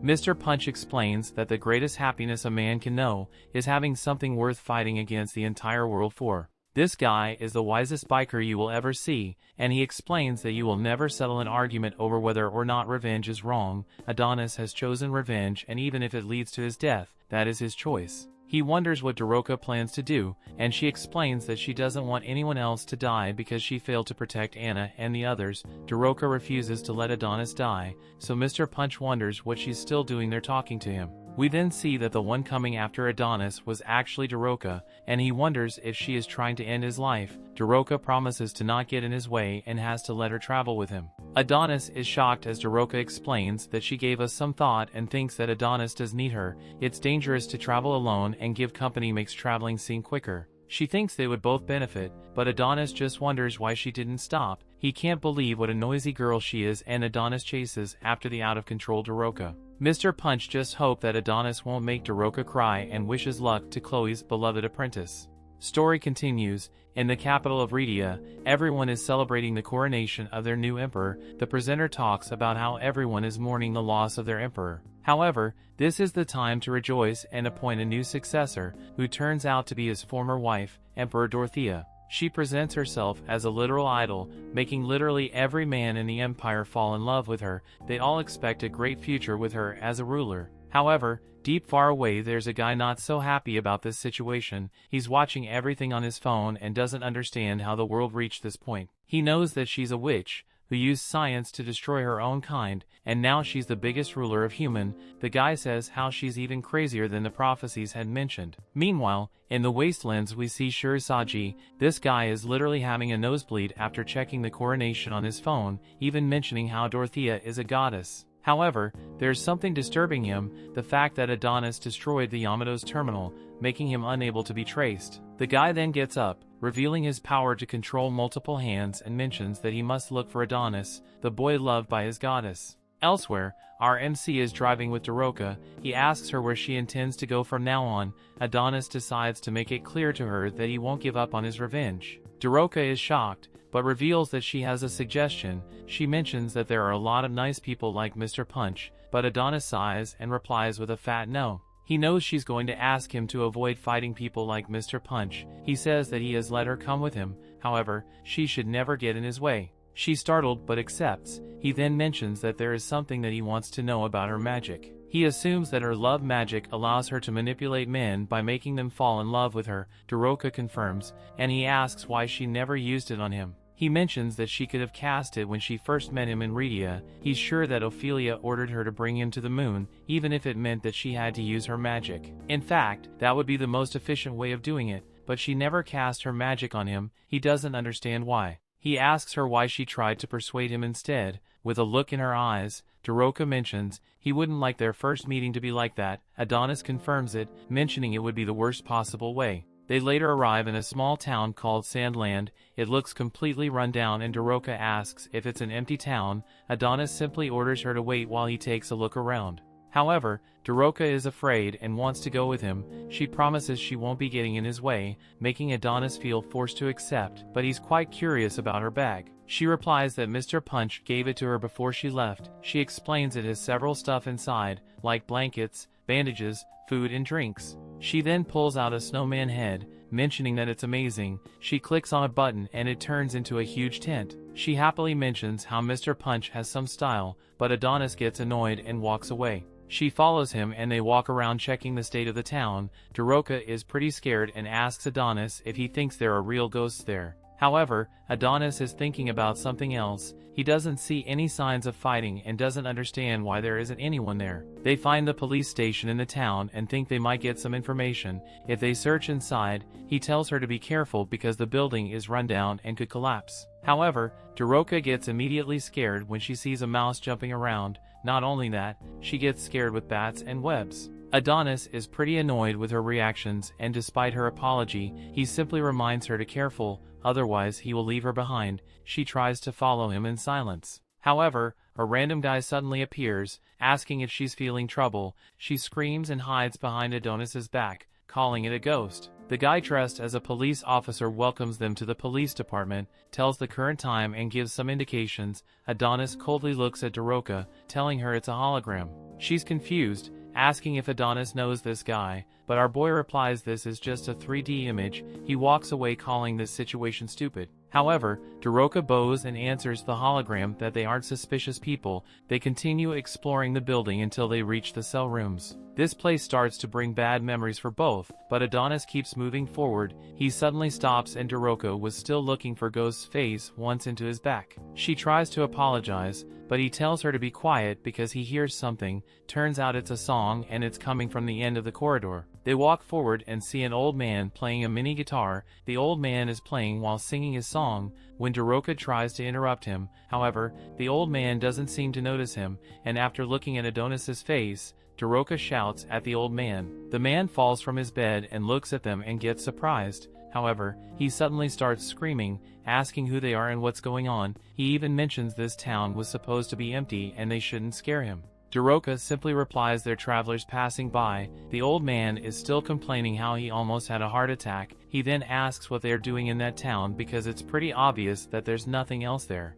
Mr. Punch explains that the greatest happiness a man can know is having something worth fighting against the entire world for. This guy is the wisest biker you will ever see, and he explains that you will never settle an argument over whether or not revenge is wrong. Adonis has chosen revenge, and even if it leads to his death, that is his choice. He wonders what Daroka plans to do, and she explains that she doesn't want anyone else to die because she failed to protect Anna and the others. Daroka refuses to let Adonis die, so Mr. Punch wonders what she's still doing there talking to him. We then see that the one coming after Adonis was actually Daroka, and he wonders if she is trying to end his life. Daroka promises to not get in his way and has to let her travel with him. Adonis is shocked as Daroka explains that she gave us some thought and thinks that Adonis does need her. It's dangerous to travel alone, and give company makes traveling seem quicker. She thinks they would both benefit, but Adonis just wonders why she didn't stop. He can't believe what a noisy girl she is, and Adonis chases after the out-of-control Daroka. Mr. Punch just hopes that Adonis won't make Daroka cry and wishes luck to Chloe's beloved apprentice. Story continues. In the capital of Redia, everyone is celebrating the coronation of their new emperor. The presenter talks about how everyone is mourning the loss of their emperor. However, this is the time to rejoice and appoint a new successor, who turns out to be his former wife, Emperor Dorothea. She presents herself as a literal idol, making literally every man in the empire fall in love with her. They all expect a great future with her as a ruler. However, deep far away there's a guy not so happy about this situation. He's watching everything on his phone and doesn't understand how the world reached this point. He knows that she's a witch, who used science to destroy her own kind, and now she's the biggest ruler of human. The guy says how she's even crazier than the prophecies had mentioned. Meanwhile, in the wastelands we see Shirasaji. This guy is literally having a nosebleed after checking the coronation on his phone, even mentioning how Dorothea is a goddess. However, there's something disturbing him, the fact that Adonis destroyed the Yamato's terminal, making him unable to be traced. The guy then gets up, revealing his power to control multiple hands, and mentions that he must look for Adonis, the boy loved by his goddess. Elsewhere, our MC is driving with Daroka. He asks her where she intends to go from now on. Adonis decides to make it clear to her that he won't give up on his revenge. Daroka is shocked, but reveals that she has a suggestion. She mentions that there are a lot of nice people like Mr. Punch, but Adonis sighs and replies with a fat no. He knows she's going to ask him to avoid fighting people like Mr. Punch. He says that he has let her come with him, however, she should never get in his way. She's startled but accepts. He then mentions that there is something that he wants to know about her magic. He assumes that her love magic allows her to manipulate men by making them fall in love with her. Daroka confirms, and he asks why she never used it on him. He mentions that she could have cast it when she first met him in Redia. He's sure that Ophelia ordered her to bring him to the moon, even if it meant that she had to use her magic. In fact, that would be the most efficient way of doing it, but she never cast her magic on him. He doesn't understand why. He asks her why she tried to persuade him instead. With a look in her eyes, Daroka mentions he wouldn't like their first meeting to be like that. Adonis confirms it, mentioning it would be the worst possible way. They later arrive in a small town called Sandland. It looks completely run down and Daroka asks if it's an empty town. Adonis simply orders her to wait while he takes a look around. However, Daroka is afraid and wants to go with him. She promises she won't be getting in his way, making Adonis feel forced to accept, but he's quite curious about her bag. She replies that Mr. Punch gave it to her before she left. She explains it has several stuff inside, like blankets, bandages, food and drinks. She then pulls out a snowman head, mentioning that it's amazing. She clicks on a button and it turns into a huge tent. She happily mentions how Mr. Punch has some style, but Adonis gets annoyed and walks away. She follows him and they walk around checking the state of the town. Daroka is pretty scared and asks Adonis if he thinks there are real ghosts there. However, Adonis is thinking about something else. He doesn't see any signs of fighting and doesn't understand why there isn't anyone there. They find the police station in the town and think they might get some information. If they search inside, he tells her to be careful because the building is run down and could collapse. However, Daroka gets immediately scared when she sees a mouse jumping around. Not only that, she gets scared with bats and webs. Adonis is pretty annoyed with her reactions and despite her apology, he simply reminds her to be careful, otherwise he will leave her behind. She tries to follow him in silence. However, a random guy suddenly appears, asking if she's feeling trouble. She screams and hides behind Adonis's back, calling it a ghost. The guy dressed as a police officer welcomes them to the police department, tells the current time and gives some indications. Adonis coldly looks at Daroka, telling her it's a hologram. She's confused, asking if Adonis knows this guy, but our boy replies this is just a 3D image. He walks away calling this situation stupid. However, Daroka bows and answers the hologram that they aren't suspicious people. They continue exploring the building until they reach the cell rooms. This place starts to bring bad memories for both, but Adonis keeps moving forward. He suddenly stops and Daroka was still looking for Ghost's face once into his back. She tries to apologize, but he tells her to be quiet because he hears something. Turns out it's a song and it's coming from the end of the corridor. They walk forward and see an old man playing a mini guitar. The old man is playing while singing his song when Daroka tries to interrupt him. However, the old man doesn't seem to notice him, and after looking at Adonis's face, Daroka shouts at the old man. The man falls from his bed and looks at them and gets surprised. However, he suddenly starts screaming, asking who they are and what's going on. He even mentions this town was supposed to be empty and they shouldn't scare him. Daroka simply replies they're travelers passing by. The old man is still complaining how he almost had a heart attack. He then asks what they're doing in that town because it's pretty obvious that there's nothing else there.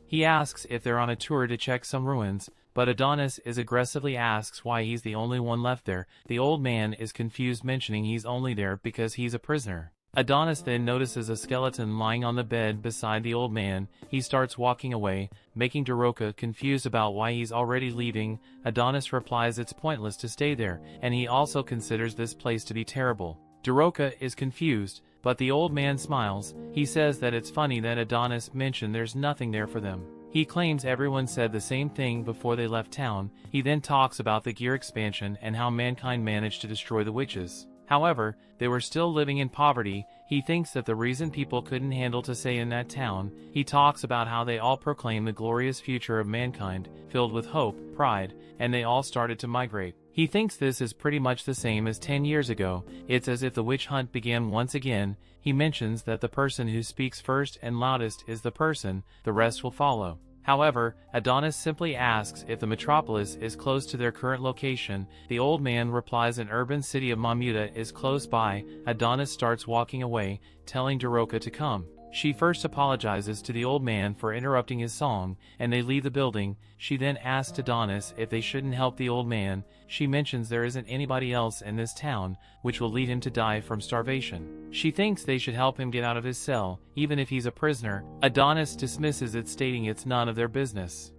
He asks if they're on a tour to check some ruins, but Adonis is aggressively asks why he's the only one left there. The old man is confused, mentioning he's only there because he's a prisoner. Adonis then notices a skeleton lying on the bed beside the old man. He starts walking away, making Daroka confused about why he's already leaving. Adonis replies it's pointless to stay there, and he also considers this place to be terrible. Daroka is confused, but the old man smiles. He says that it's funny that Adonis mentioned there's nothing there for them. He claims everyone said the same thing before they left town. He then talks about the gear expansion and how mankind managed to destroy the witches. However, they were still living in poverty. He thinks that the reason people couldn't handle to stay in that town. He talks about how they all proclaim the glorious future of mankind, filled with hope, pride, and they all started to migrate. He thinks this is pretty much the same as 10 years ago. It's as if the witch hunt began once again. He mentions that the person who speaks first and loudest is the person, the rest will follow. However, Adonis simply asks if the metropolis is close to their current location. The old man replies an urban city of Mamuda is close by. Adonis starts walking away, telling Daroka to come. She first apologizes to the old man for interrupting his song, and they leave the building. She then asks Adonis if they shouldn't help the old man. She mentions there isn't anybody else in this town, which will lead him to die from starvation. She thinks they should help him get out of his cell, even if he's a prisoner. Adonis dismisses it, stating it's none of their business.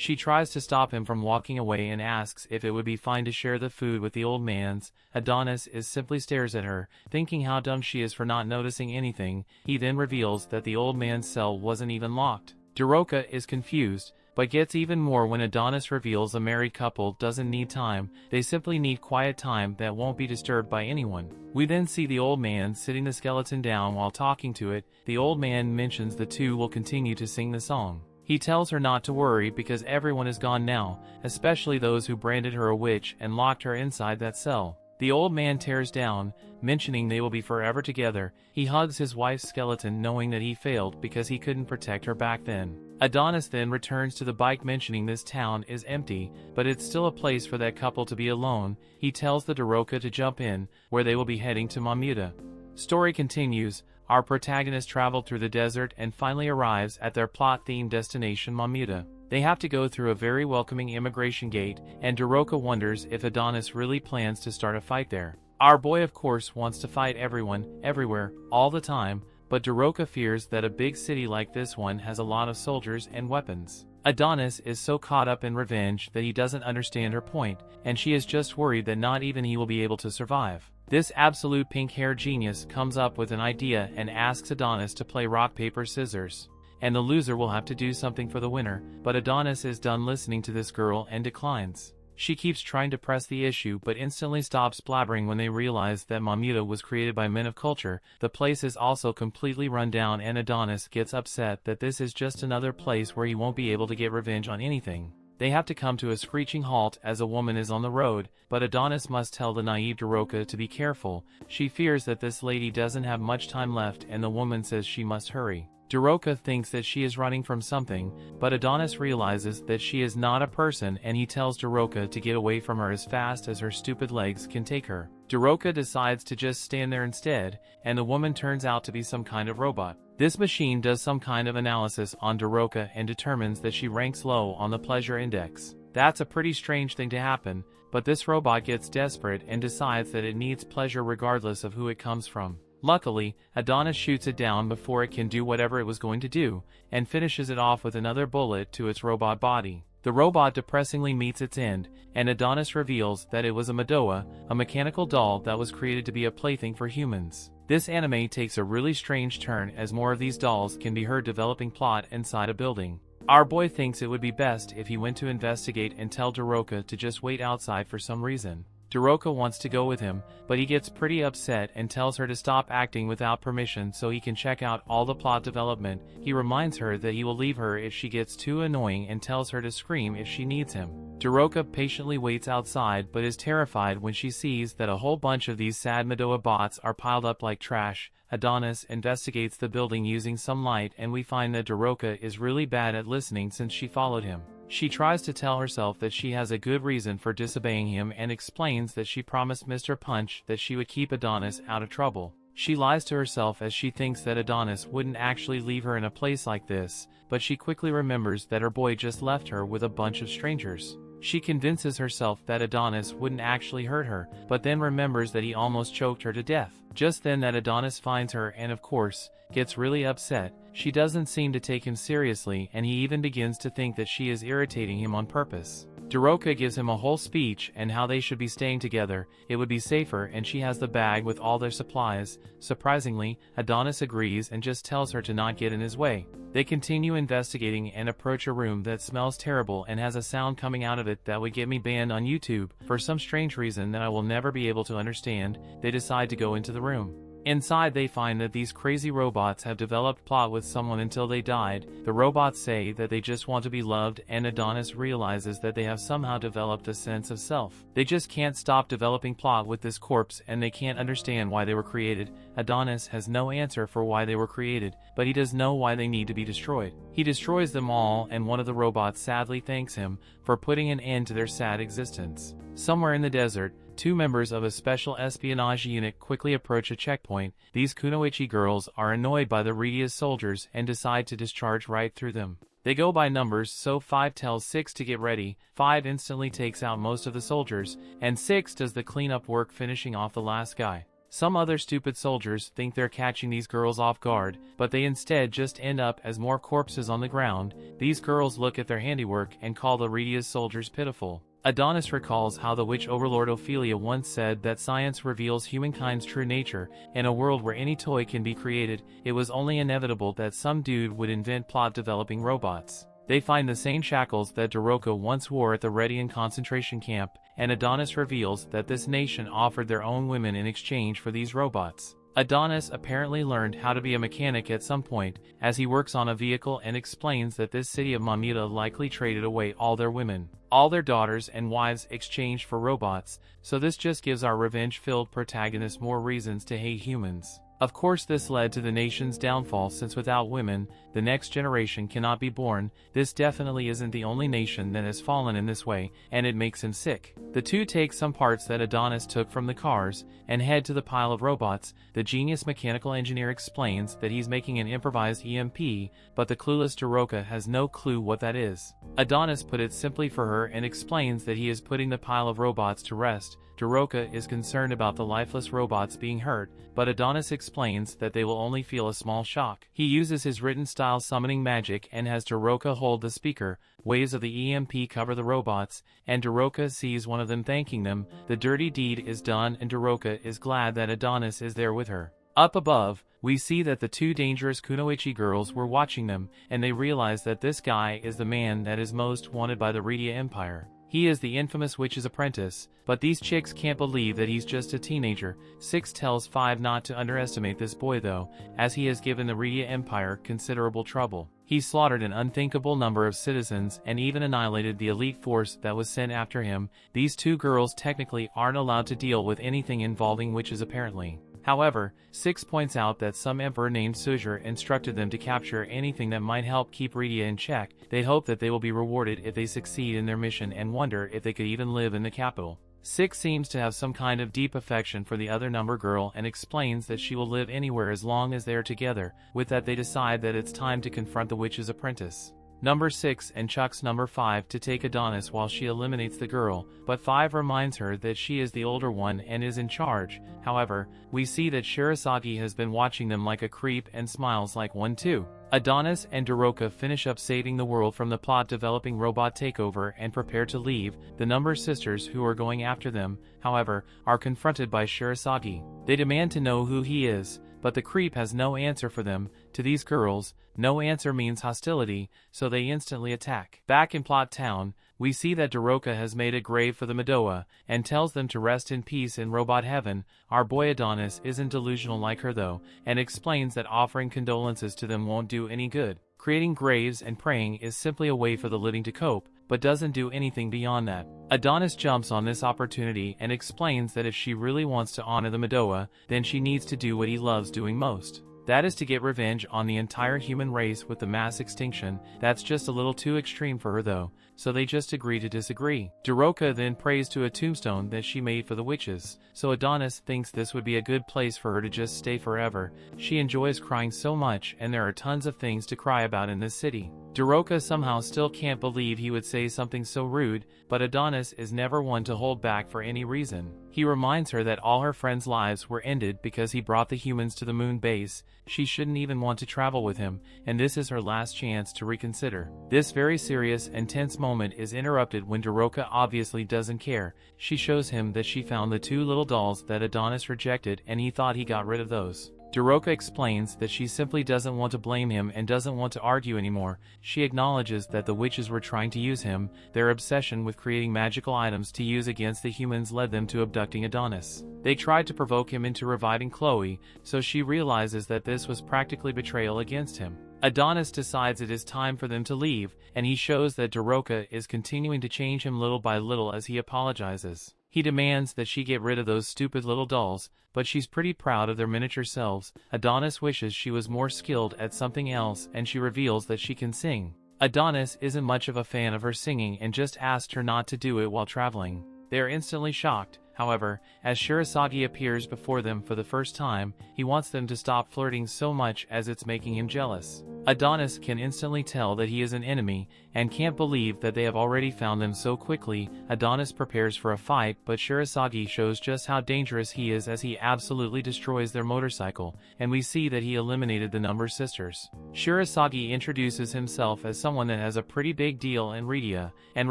She tries to stop him from walking away and asks if it would be fine to share the food with the old man's. Adonis simply stares at her, thinking how dumb she is for not noticing anything. He then reveals that the old man's cell wasn't even locked. Daroka is confused, but gets even more when Adonis reveals a married couple doesn't need time. They simply need quiet time that won't be disturbed by anyone. We then see the old man sitting the skeleton down while talking to it. The old man mentions the two will continue to sing the song. He tells her not to worry because everyone is gone now, especially those who branded her a witch and locked her inside that cell. The old man tears down, mentioning they will be forever together. He hugs his wife's skeleton knowing that he failed because he couldn't protect her back then. Adonis then returns to the bike mentioning this town is empty, but it's still a place for that couple to be alone. He tells the Daroka to jump in, where they will be heading to Mamuda. Story continues. Our protagonist traveled through the desert and finally arrives at their plot-themed destination Mamuda. They have to go through a very welcoming immigration gate, and Daroka wonders if Adonis really plans to start a fight there. Our boy of course wants to fight everyone, everywhere, all the time, but Daroka fears that a big city like this one has a lot of soldiers and weapons. Adonis is so caught up in revenge that he doesn't understand her point, and she is just worried that not even he will be able to survive. This absolute pink-haired genius comes up with an idea and asks Adonis to play rock, paper, scissors, and the loser will have to do something for the winner, but Adonis is done listening to this girl and declines. She keeps trying to press the issue but instantly stops blabbering when they realize that Mamuda was created by men of culture. The place is also completely run down and Adonis gets upset that this is just another place where he won't be able to get revenge on anything. They have to come to a screeching halt as a woman is on the road, but Adonis must tell the naive Daroka to be careful. She fears that this lady doesn't have much time left and the woman says she must hurry. Daroka thinks that she is running from something, but Adonis realizes that she is not a person and he tells Daroka to get away from her as fast as her stupid legs can take her. Daroka decides to just stand there instead, and the woman turns out to be some kind of robot. This machine does some kind of analysis on Daroka and determines that she ranks low on the pleasure index. That's a pretty strange thing to happen, but this robot gets desperate and decides that it needs pleasure regardless of who it comes from. Luckily, Adonis shoots it down before it can do whatever it was going to do, and finishes it off with another bullet to its robot body. The robot depressingly meets its end, and Adonis reveals that it was a Madoa, a mechanical doll that was created to be a plaything for humans. This anime takes a really strange turn as more of these dolls can be heard developing plot inside a building. Our boy thinks it would be best if he went to investigate and tell Daroka to just wait outside for some reason. Daroka wants to go with him, but he gets pretty upset and tells her to stop acting without permission so he can check out all the plot development. He reminds her that he will leave her if she gets too annoying and tells her to scream if she needs him. Daroka patiently waits outside but is terrified when she sees that a whole bunch of these sad Madoa bots are piled up like trash. Adonis investigates the building using some light and we find that Daroka is really bad at listening since she followed him. She tries to tell herself that she has a good reason for disobeying him and explains that she promised Mr. Punch that she would keep Adonis out of trouble. She lies to herself as she thinks that Adonis wouldn't actually leave her in a place like this, but she quickly remembers that her boy just left her with a bunch of strangers. She convinces herself that Adonis wouldn't actually hurt her, but then remembers that he almost choked her to death. Just then that Adonis finds her and of course, gets really upset. She doesn't seem to take him seriously and he even begins to think that she is irritating him on purpose. Daroka gives him a whole speech and how they should be staying together, it would be safer, and she has the bag with all their supplies. Surprisingly, Adonis agrees and just tells her to not get in his way. They continue investigating and approach a room that smells terrible and has a sound coming out of it that would get me banned on YouTube. For some strange reason that I will never be able to understand, they decide to go into the room. Inside they find that these crazy robots have developed plot with someone until they died. The robots say that they just want to be loved and Adonis realizes that they have somehow developed a sense of self. They just can't stop developing plot with this corpse and they can't understand why they were created. Adonis has no answer for why they were created, but he does know why they need to be destroyed. He destroys them all and one of the robots sadly thanks him for putting an end to their sad existence. Somewhere in the desert, two members of a special espionage unit quickly approach a checkpoint. These kunoichi girls are annoyed by the Redia's soldiers and decide to discharge right through them. They go by numbers, so 5 tells 6 to get ready. 5 instantly takes out most of the soldiers, and 6 does the cleanup work finishing off the last guy. Some other stupid soldiers think they're catching these girls off guard, but they instead just end up as more corpses on the ground. These girls look at their handiwork and call the Redia's soldiers pitiful. Adonis recalls how the witch overlord Ophelia once said that science reveals humankind's true nature. In a world where any toy can be created, it was only inevitable that some dude would invent plot-developing robots. They find the same shackles that Daroka once wore at the Redian concentration camp, and Adonis reveals that this nation offered their own women in exchange for these robots. Adonis apparently learned how to be a mechanic at some point, as he works on a vehicle, and explains that this city of Mamita likely traded away all their women, all their daughters and wives exchanged for robots, so this just gives our revenge-filled protagonist more reasons to hate humans. Of course, this led to the nation's downfall, since without women, the next generation cannot be born. This definitely isn't the only nation that has fallen in this way, and it makes him sick. The two take some parts that Adonis took from the cars, and head to the pile of robots. The genius mechanical engineer explains that he's making an improvised EMP, but the clueless Daroka has no clue what that is. Adonis put it simply for her and explains that he is putting the pile of robots to rest. Daroka is concerned about the lifeless robots being hurt, but Adonis explains that they will only feel a small shock. He uses his written-style summoning magic and has Daroka hold the speaker. Waves of the EMP cover the robots, and Daroka sees one of them thanking them. The dirty deed is done, and Daroka is glad that Adonis is there with her. Up above, we see that the two dangerous Kunoichi girls were watching them, and they realize that this guy is the man that is most wanted by the Redia Empire. He is the infamous witch's apprentice, but these chicks can't believe that he's just a teenager. 6 tells 5 not to underestimate this boy though, as he has given the Redia Empire considerable trouble. He slaughtered an unthinkable number of citizens and even annihilated the elite force that was sent after him. These two girls technically aren't allowed to deal with anything involving witches apparently. However, 6 points out that some emperor named Suzhur instructed them to capture anything that might help keep Redia in check. They hope that they will be rewarded if they succeed in their mission, and wonder if they could even live in the capital. 6 seems to have some kind of deep affection for the other number girl and explains that she will live anywhere as long as they are together. With that, they decide that it's time to confront the witch's apprentice. Number 6 and chucks number 5 to take Adonis while she eliminates the girl, but 5 reminds her that she is the older one and is in charge. However, we see that Shirasagi has been watching them like a creep and smiles like one too. Adonis and Daroka finish up saving the world from the plot developing robot takeover and prepare to leave. The number sisters who are going after them, however, are confronted by Shirasagi. They demand to know who he is, but the creep has no answer for them. To these girls, no answer means hostility, so they instantly attack. Back in Plot Town, we see that Daroka has made a grave for the Madoa, and tells them to rest in peace in robot heaven. Our boy Adonis isn't delusional like her though, and explains that offering condolences to them won't do any good. Creating graves and praying is simply a way for the living to cope, but doesn't do anything beyond that. Adonis jumps on this opportunity and explains that if she really wants to honor the Madoa, then she needs to do what he loves doing most. That is to get revenge on the entire human race with the mass extinction. That's just a little too extreme for her though, so they just agree to disagree. Daroka then prays to a tombstone that she made for the witches, so Adonis thinks this would be a good place for her to just stay forever. She enjoys crying so much, and there are tons of things to cry about in this city. Daroka somehow still can't believe he would say something so rude, but Adonis is never one to hold back for any reason. He reminds her that all her friends' lives were ended because he brought the humans to the moon base. She shouldn't even want to travel with him, and this is her last chance to reconsider. This very serious and tense moment is interrupted when Daroka obviously doesn't care. She shows him that she found the 2 little dolls that Adonis rejected, and he thought he got rid of those. Daroka explains that she simply doesn't want to blame him and doesn't want to argue anymore. She acknowledges that the witches were trying to use him. Their obsession with creating magical items to use against the humans led them to abducting Adonis. They tried to provoke him into reviving Chloe, so she realizes that this was practically betrayal against him. Adonis decides it is time for them to leave, and he shows that Daroka is continuing to change him little by little as he apologizes. He demands that she get rid of those stupid little dolls, but she's pretty proud of their miniature selves. Adonis wishes she was more skilled at something else, and she reveals that she can sing. Adonis isn't much of a fan of her singing and just asked her not to do it while traveling. They are instantly shocked. However, as Shirasagi appears before them for the first time, he wants them to stop flirting so much as it's making him jealous. Adonis can instantly tell that he is an enemy, and can't believe that they have already found them so quickly. Adonis prepares for a fight, but Shirasagi shows just how dangerous he is as he absolutely destroys their motorcycle, and we see that he eliminated the number sisters. Shirasagi introduces himself as someone that has a pretty big deal in Redia, and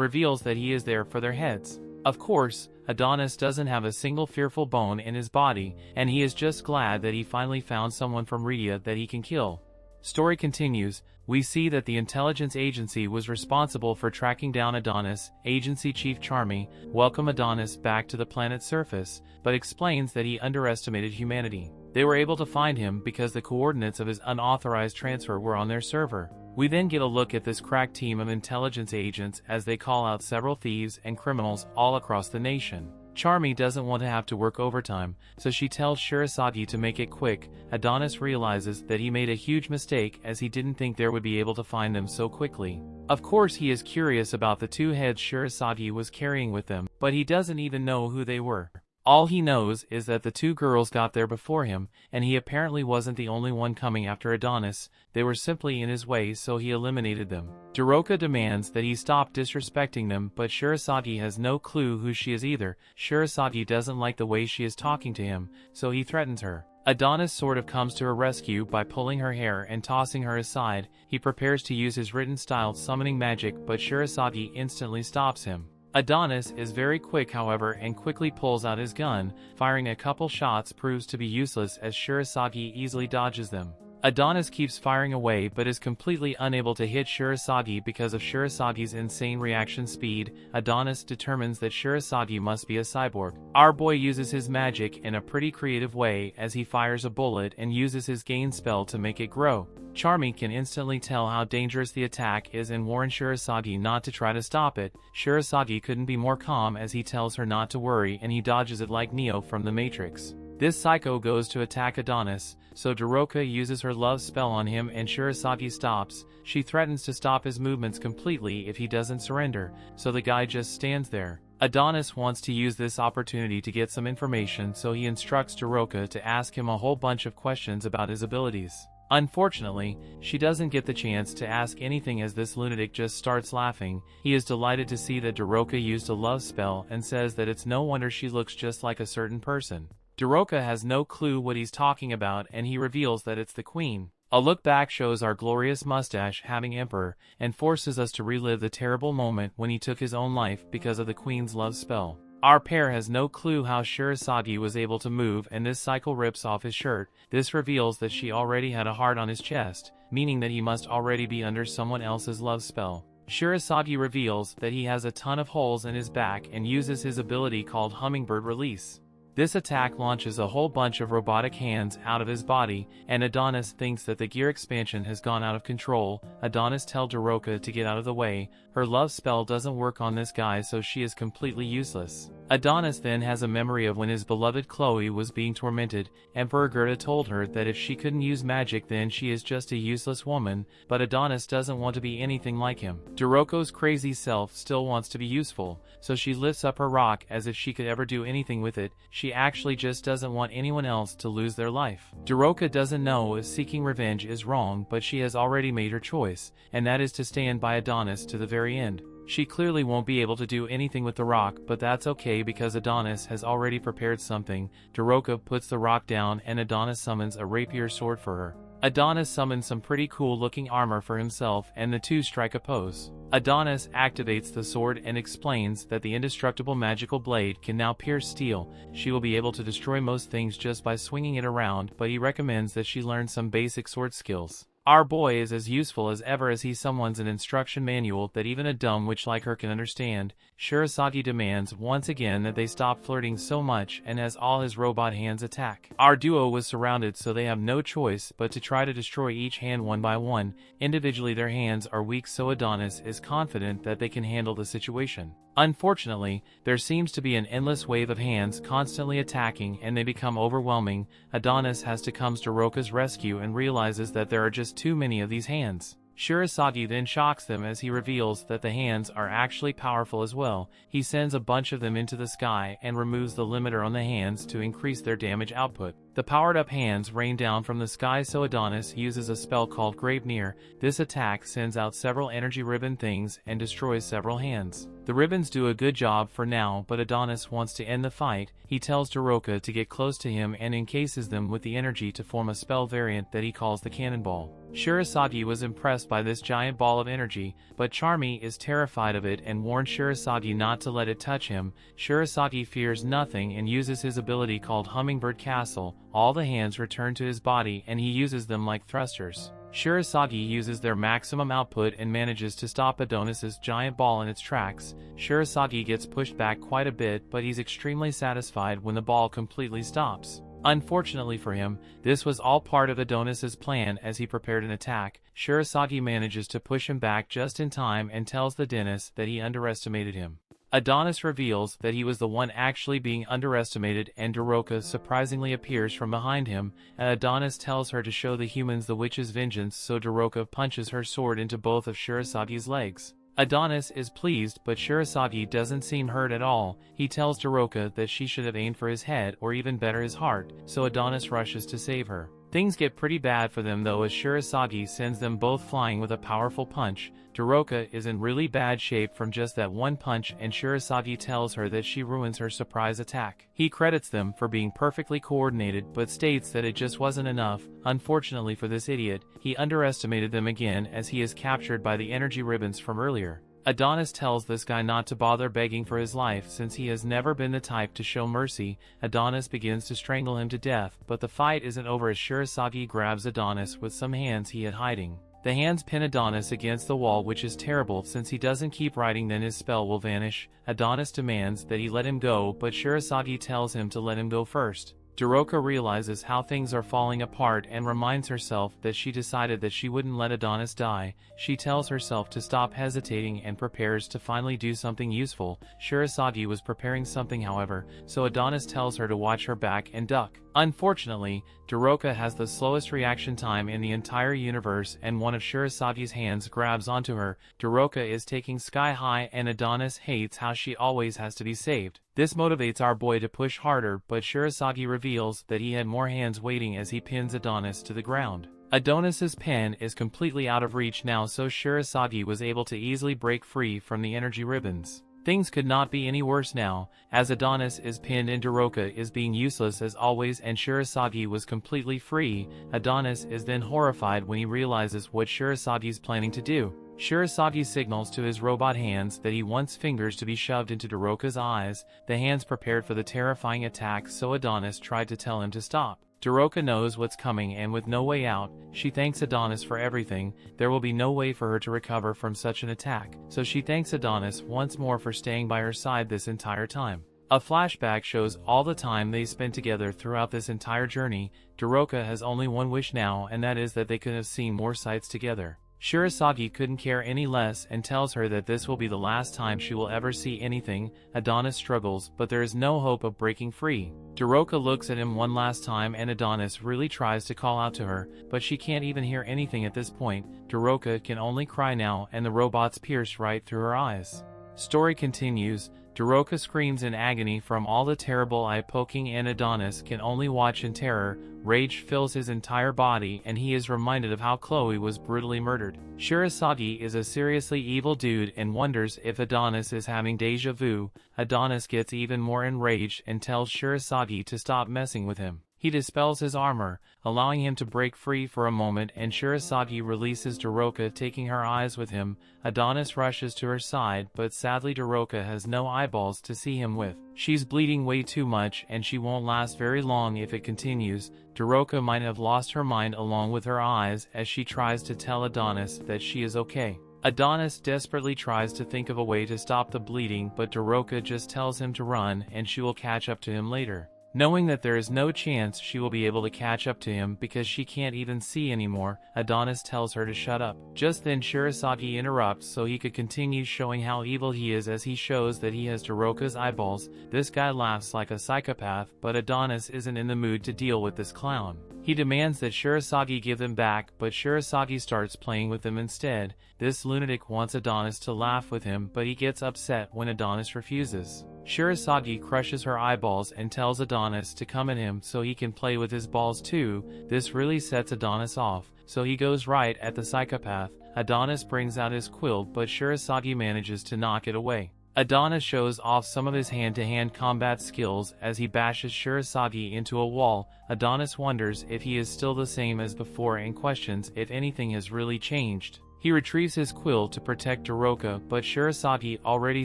reveals that he is there for their heads. Of course, Adonis doesn't have a single fearful bone in his body, and he is just glad that he finally found someone from Redia that he can kill. Story continues. We see that the intelligence agency was responsible for tracking down Adonis. Agency Chief Charmy welcomes Adonis back to the planet's surface, but explains that he underestimated humanity. They were able to find him because the coordinates of his unauthorized transfer were on their server. We then get a look at this crack team of intelligence agents as they call out several thieves and criminals all across the nation. Charmy doesn't want to have to work overtime, so she tells Shirasagi to make it quick. Adonis realizes that he made a huge mistake as he didn't think they would be able to find them so quickly. Of course he is curious about the 2 heads Shirasagi was carrying with them, but he doesn't even know who they were. All he knows is that the 2 girls got there before him, and he apparently wasn't the only one coming after Adonis. They were simply in his way, so he eliminated them. Daroka demands that he stop disrespecting them, but Shirasagi has no clue who she is either. Shirasagi doesn't like the way she is talking to him, so he threatens her. Adonis sort of comes to her rescue by pulling her hair and tossing her aside. He prepares to use his written style summoning magic, but Shirasagi instantly stops him. Adonis is very quick however and quickly pulls out his gun. Firing a couple shots proves to be useless as Shirasagi easily dodges them. Adonis keeps firing away but is completely unable to hit Shirasagi because of Shirasagi's insane reaction speed. Adonis determines that Shirasagi must be a cyborg. Our boy uses his magic in a pretty creative way as he fires a bullet and uses his gain spell to make it grow. Charmy can instantly tell how dangerous the attack is and warns Shirasagi not to try to stop it. Shirasagi couldn't be more calm as he tells her not to worry and he dodges it like Neo from the Matrix. This psycho goes to attack Adonis, so Daroka uses her love spell on him and Shirasagi stops. She threatens to stop his movements completely if he doesn't surrender, so the guy just stands there. Adonis wants to use this opportunity to get some information, so he instructs Daroka to ask him a whole bunch of questions about his abilities. Unfortunately, she doesn't get the chance to ask anything as this lunatic just starts laughing. He is delighted to see that Daroka used a love spell and says that it's no wonder she looks just like a certain person. Daroka has no clue what he's talking about and he reveals that it's the queen. A look back shows our glorious mustache-having emperor and forces us to relive the terrible moment when he took his own life because of the queen's love spell. Our pair has no clue how Shirasagi was able to move and this cycle rips off his shirt. This reveals that she already had a heart on his chest, meaning that he must already be under someone else's love spell. Shirasagi reveals that he has a ton of holes in his back and uses his ability called Hummingbird Release. This attack launches a whole bunch of robotic hands out of his body, and Adonis thinks that the gear expansion has gone out of control. Adonis tells Daroka to get out of the way. Her love spell doesn't work on this guy, so she is completely useless. Adonis then has a memory of when his beloved Chloe was being tormented. Emperor Gerda told her that if she couldn't use magic then she is just a useless woman, but Adonis doesn't want to be anything like him. Daroka's crazy self still wants to be useful, so she lifts up her rock as if she could ever do anything with it. She actually just doesn't want anyone else to lose their life. Daroka doesn't know if seeking revenge is wrong, but she has already made her choice, and that is to stand by Adonis to the very end. She clearly won't be able to do anything with the rock, but that's okay because Adonis has already prepared something. Daroka puts the rock down and Adonis summons a rapier sword for her. Adonis summons some pretty cool looking armor for himself and the two strike a pose. Adonis activates the sword and explains that the indestructible magical blade can now pierce steel. She will be able to destroy most things just by swinging it around, but he recommends that she learn some basic sword skills. Our boy is as useful as ever as he summons an instruction manual that even a dumb witch like her can understand. Shirasagi demands once again that they stop flirting so much and has all his robot hands attack. Our duo was surrounded, so they have no choice but to try to destroy each hand one by one. Individually their hands are weak, so Adonis is confident that they can handle the situation. Unfortunately, there seems to be an endless wave of hands constantly attacking and they become overwhelming. Adonis has to come to Daroka's rescue and realizes that there are just too many of these hands. Shirasagi then shocks them as he reveals that the hands are actually powerful as well. He sends a bunch of them into the sky and removes the limiter on the hands to increase their damage output. The powered-up hands rain down from the sky, so Adonis uses a spell called Graveneer. This attack sends out several energy ribbon things and destroys several hands. The ribbons do a good job for now, but Adonis wants to end the fight. He tells Daroka to get close to him and encases them with the energy to form a spell variant that he calls the Cannonball. Shirasagi was impressed by this giant ball of energy, but Charmy is terrified of it and warns Shirasagi not to let it touch him. Shirasagi fears nothing and uses his ability called Hummingbird Castle. All the hands return to his body and he uses them like thrusters. Shirasagi uses their maximum output and manages to stop Adonis's giant ball in its tracks. Shirasagi gets pushed back quite a bit, but he's extremely satisfied when the ball completely stops. Unfortunately for him, this was all part of Adonis's plan. As he prepared an attack, Shirasagi manages to push him back just in time and tells the dentist that he underestimated him. Adonis reveals that he was the one actually being underestimated, and Daroka surprisingly appears from behind him, and Adonis tells her to show the humans the witch's vengeance, so Daroka punches her sword into both of Shirasagi's legs. Adonis is pleased, but Shirasagi doesn't seem hurt at all. He tells Daroka that she should have aimed for his head, or even better his heart, so Adonis rushes to save her. Things get pretty bad for them though, as Shirasagi sends them both flying with a powerful punch. Daroka is in really bad shape from just that one punch, and Shirasagi tells her that she ruins her surprise attack. He credits them for being perfectly coordinated, but states that it just wasn't enough. Unfortunately for this idiot, he underestimated them again, as he is captured by the energy ribbons from earlier. Adonis tells this guy not to bother begging for his life since he has never been the type to show mercy. Adonis begins to strangle him to death, but the fight isn't over as Shirasagi grabs Adonis with some hands he had hiding. The hands pin Adonis against the wall, which is terrible since he doesn't keep writing, then his spell will vanish. Adonis demands that he let him go, but Shirasagi tells him to let him go first. Daroka realizes how things are falling apart and reminds herself that she decided that she wouldn't let Adonis die. She tells herself to stop hesitating and prepares to finally do something useful. Shirasagi was preparing something, however, so Adonis tells her to watch her back and duck. Unfortunately, Daroka has the slowest reaction time in the entire universe, and one of Shirasagi's hands grabs onto her. Daroka is taking sky high, and Adonis hates how she always has to be saved. This motivates our boy to push harder, but Shirasagi reveals that he had more hands waiting as he pins Adonis to the ground. Adonis's pen is completely out of reach now, so Shirasagi was able to easily break free from the energy ribbons. Things could not be any worse now, as Adonis is pinned and Daroka is being useless as always, and Shirasagi was completely free. Adonis is then horrified when he realizes what Shirasagi's planning to do. Shirasagi signals to his robot hands that he wants fingers to be shoved into Daroka's eyes. The hands prepared for the terrifying attack, so Adonis tried to tell him to stop. Daroka knows what's coming, and with no way out, she thanks Adonis for everything. There will be no way for her to recover from such an attack, so she thanks Adonis once more for staying by her side this entire time. A flashback shows all the time they spent together throughout this entire journey. Daroka has only one wish now, and that is that they could have seen more sights together. Shirasagi couldn't care any less and tells her that this will be the last time she will ever see anything. Adonis struggles, but there is no hope of breaking free. Daroka looks at him one last time, and Adonis really tries to call out to her, but she can't even hear anything at this point. Daroka can only cry now, and the robots pierce right through her eyes. Story continues. Daroka screams in agony from all the terrible eye poking, and Adonis can only watch in terror. Rage fills his entire body, and he is reminded of how Chloe was brutally murdered. Shirasagi is a seriously evil dude and wonders if Adonis is having deja vu. Adonis gets even more enraged and tells Shirasagi to stop messing with him. He dispels his armor, allowing him to break free for a moment, and Shirasagi releases Daroka, taking her eyes with him. Adonis rushes to her side, but sadly Daroka has no eyeballs to see him with. She's bleeding way too much, and she won't last very long if it continues. Daroka might have lost her mind along with her eyes as she tries to tell Adonis that she is okay. Adonis desperately tries to think of a way to stop the bleeding, but Daroka just tells him to run and she will catch up to him later. Knowing that there is no chance she will be able to catch up to him because she can't even see anymore, Adonis tells her to shut up. Just then Shirasagi interrupts so he could continue showing how evil he is as he shows that he has Daroka's eyeballs. This guy laughs like a psychopath, but Adonis isn't in the mood to deal with this clown. He demands that Shirasagi give them back, but Shirasagi starts playing with them instead. This lunatic wants Adonis to laugh with him, but he gets upset when Adonis refuses. Shirasagi crushes her eyeballs and tells Adonis to come at him so he can play with his balls too. This really sets Adonis off, so he goes right at the psychopath. Adonis brings out his quill, but Shirasagi manages to knock it away. Adonis shows off some of his hand-to-hand combat skills as he bashes Shirasagi into a wall. Adonis wonders if he is still the same as before and questions if anything has really changed. He retrieves his quill to protect Daroka, but Shirasagi already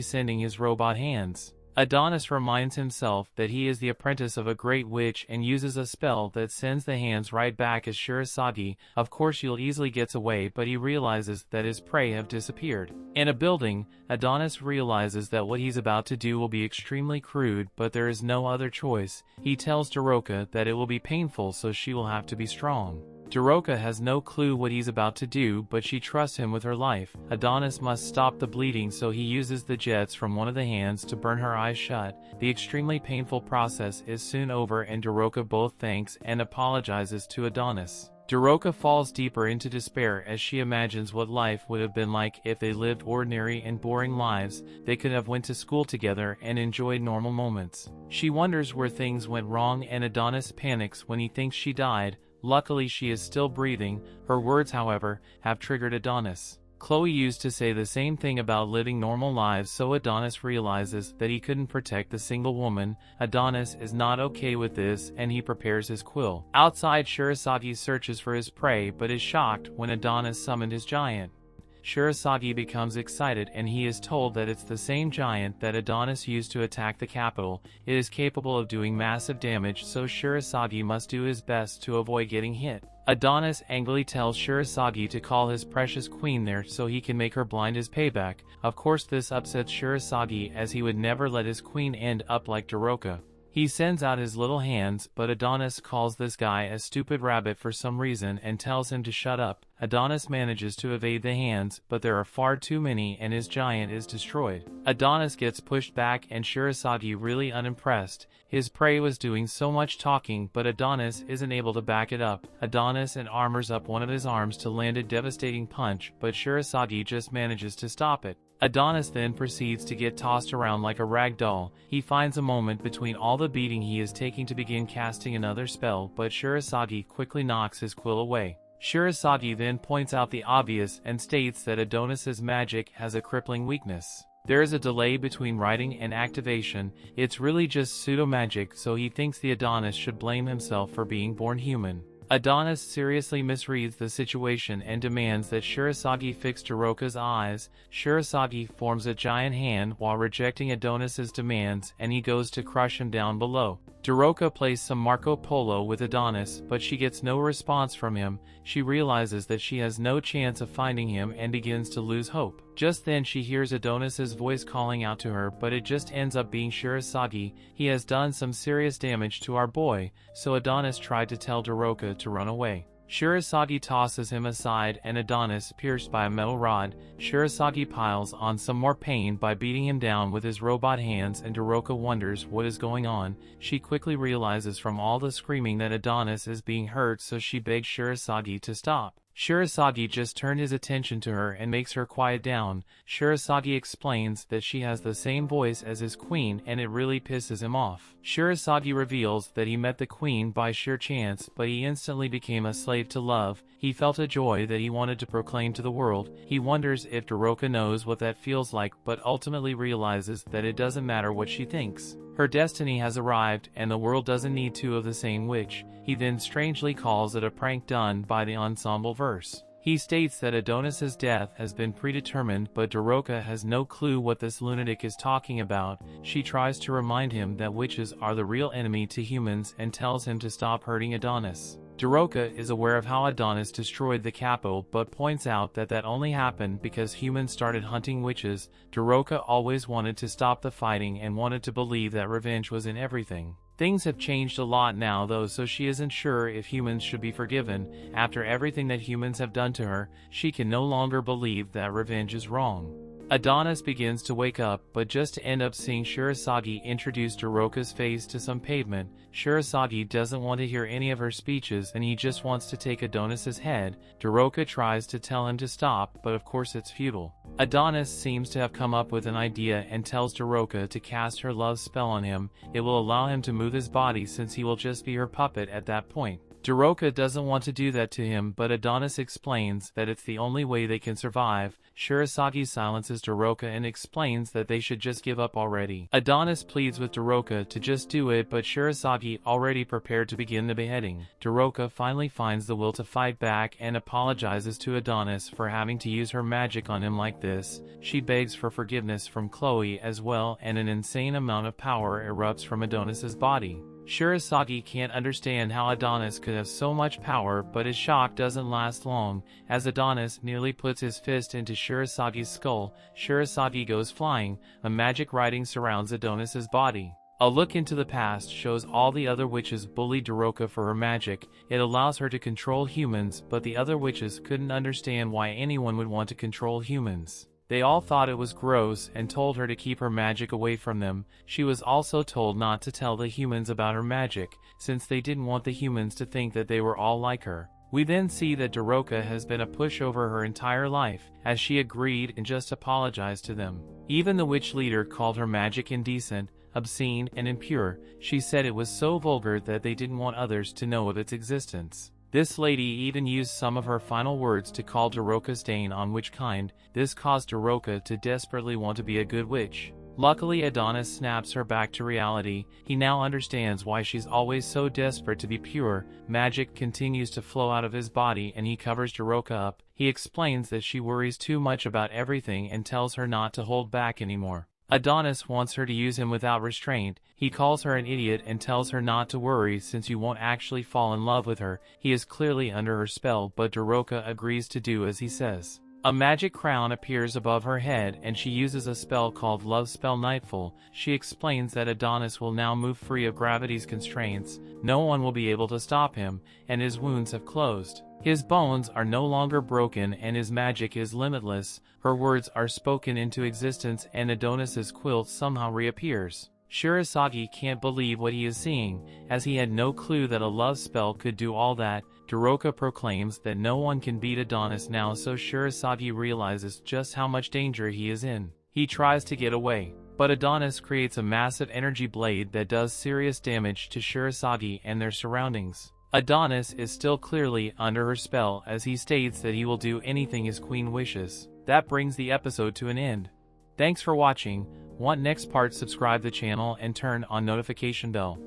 sending his robot hands. Adonis reminds himself that he is the apprentice of a great witch and uses a spell that sends the hands right back as Shirasagi. Of course you'll easily gets away, but he realizes that his prey have disappeared. In a building, Adonis realizes that what he's about to do will be extremely crude, but there is no other choice. He tells Doroka that it will be painful, so she will have to be strong. Doroka has no clue what he's about to do, but she trusts him with her life. Adonis must stop the bleeding, so he uses the jets from one of the hands to burn her eyes shut. The extremely painful process is soon over and Doroka both thanks and apologizes to Adonis. Doroka falls deeper into despair as she imagines what life would have been like if they lived ordinary and boring lives. They could have went to school together and enjoyed normal moments. She wonders where things went wrong and Adonis panics when he thinks she died. Luckily she is still breathing. Her words, however, have triggered Adonis. Chloe used to say the same thing about living normal lives, so Adonis realizes that he couldn't protect the single woman. Adonis is not okay with this and he prepares his quill. Outside, Shirasagi searches for his prey but is shocked when Adonis summoned his giant. Shirasagi becomes excited and he is told that it's the same giant that Adonis used to attack the capital. It is capable of doing massive damage, so Shirasagi must do his best to avoid getting hit. Adonis angrily tells Shirasagi to call his precious queen there so he can make her blind as payback. Of course this upsets Shirasagi as he would never let his queen end up like Doroka. He sends out his little hands, but Adonis calls this guy a stupid rabbit for some reason and tells him to shut up. Adonis manages to evade the hands, but there are far too many and his giant is destroyed. Adonis gets pushed back and Shirasagi really unimpressed. His prey was doing so much talking, but Adonis isn't able to back it up. Adonis and armors up one of his arms to land a devastating punch, but Shirasagi just manages to stop it. Adonis then proceeds to get tossed around like a rag doll. He finds a moment between all the beating he is taking to begin casting another spell, but Shirasagi quickly knocks his quill away. Shirasagi then points out the obvious and states that Adonis's magic has a crippling weakness. There is a delay between writing and activation. It's really just pseudo-magic, so he thinks the Adonis should blame himself for being born human. Adonis seriously misreads the situation and demands that Shirasagi fix Doroka's eyes. Shirasagi forms a giant hand while rejecting Adonis's demands and he goes to crush him down below. Doroka plays some Marco Polo with Adonis, but she gets no response from him. She realizes that she has no chance of finding him and begins to lose hope. Just then she hears Adonis's voice calling out to her, but it just ends up being Shirasagi. He has done some serious damage to our boy, so Adonis tried to tell Doroka to run away. Shirasagi tosses him aside and Adonis, pierced by a metal rod. Shirasagi piles on some more pain by beating him down with his robot hands and Doroka wonders what is going on. She quickly realizes from all the screaming that Adonis is being hurt, so she begs Shirasagi to stop. Shirasagi just turned his attention to her and makes her quiet down. Shirasagi explains that she has the same voice as his queen and it really pisses him off. Shirasagi reveals that he met the queen by sheer chance, but he instantly became a slave to love. He felt a joy that he wanted to proclaim to the world. He wonders if Doroka knows what that feels like, but ultimately realizes that it doesn't matter what she thinks. Her destiny has arrived and the world doesn't need two of the same witch. He then strangely calls it a prank done by the ensemble verse. He states that Adonis's death has been predetermined, but Doroka has no clue what this lunatic is talking about. She tries to remind him that witches are the real enemy to humans and tells him to stop hurting Adonis. Doroka is aware of how Adonis destroyed the capital, but points out that that only happened because humans started hunting witches. Doroka always wanted to stop the fighting and wanted to believe that revenge was in everything. Things have changed a lot now though, so she isn't sure if humans should be forgiven. After everything that humans have done to her, she can no longer believe that revenge is wrong. Adonis begins to wake up, but just to end up seeing Shirasagi introduce Doroka's face to some pavement. Shirasagi doesn't want to hear any of her speeches and he just wants to take Adonis's head. Doroka tries to tell him to stop, but of course it's futile. Adonis seems to have come up with an idea and tells Doroka to cast her love spell on him. It will allow him to move his body since he will just be her puppet at that point. Daroka doesn't want to do that to him, but Adonis explains that it's the only way they can survive. Shirasagi silences Daroka and explains that they should just give up already. Adonis pleads with Daroka to just do it, but Shirasagi already prepared to begin the beheading. Daroka finally finds the will to fight back and apologizes to Adonis for having to use her magic on him like this. She begs for forgiveness from Chloe as well, and an insane amount of power erupts from Adonis's body. Shirasagi can't understand how Adonis could have so much power, but his shock doesn't last long. As Adonis nearly puts his fist into Shirasagi's skull, Shirasagi goes flying. A magic writing surrounds Adonis's body. A look into the past shows all the other witches bullied Daroka for her magic. It allows her to control humans, but the other witches couldn't understand why anyone would want to control humans. They all thought it was gross and told her to keep her magic away from them. She was also told not to tell the humans about her magic, since they didn't want the humans to think that they were all like her. We then see that Daroka has been a pushover her entire life, as she agreed and just apologized to them. Even the witch leader called her magic indecent, obscene, and impure. She said it was so vulgar that they didn't want others to know of its existence. This lady even used some of her final words to call Daroka stain on witch kind. This caused Daroka to desperately want to be a good witch. Luckily, Adonis snaps her back to reality. He now understands why she's always so desperate to be pure. Magic continues to flow out of his body and he covers Daroka up. He explains that she worries too much about everything and tells her not to hold back anymore. Adonis wants her to use him without restraint. He calls her an idiot and tells her not to worry since you won't actually fall in love with her. He is clearly under her spell, but Daroka agrees to do as he says. A magic crown appears above her head and she uses a spell called Love Spell Nightfall. She explains that Adonis will now move free of gravity's constraints. No one will be able to stop him, and his wounds have closed. His bones are no longer broken and his magic is limitless. Her words are spoken into existence and Adonis's quilt somehow reappears. Shirasagi can't believe what he is seeing, as he had no clue that a love spell could do all that. Daroka proclaims that no one can beat Adonis now, so Shirasagi realizes just how much danger he is in. He tries to get away, but Adonis creates a massive energy blade that does serious damage to Shirasagi and their surroundings. Adonis is still clearly under her spell, as he states that he will do anything his queen wishes. That brings the episode to an end. Thanks for watching. Want next part? Subscribe the channel and turn on notification bell.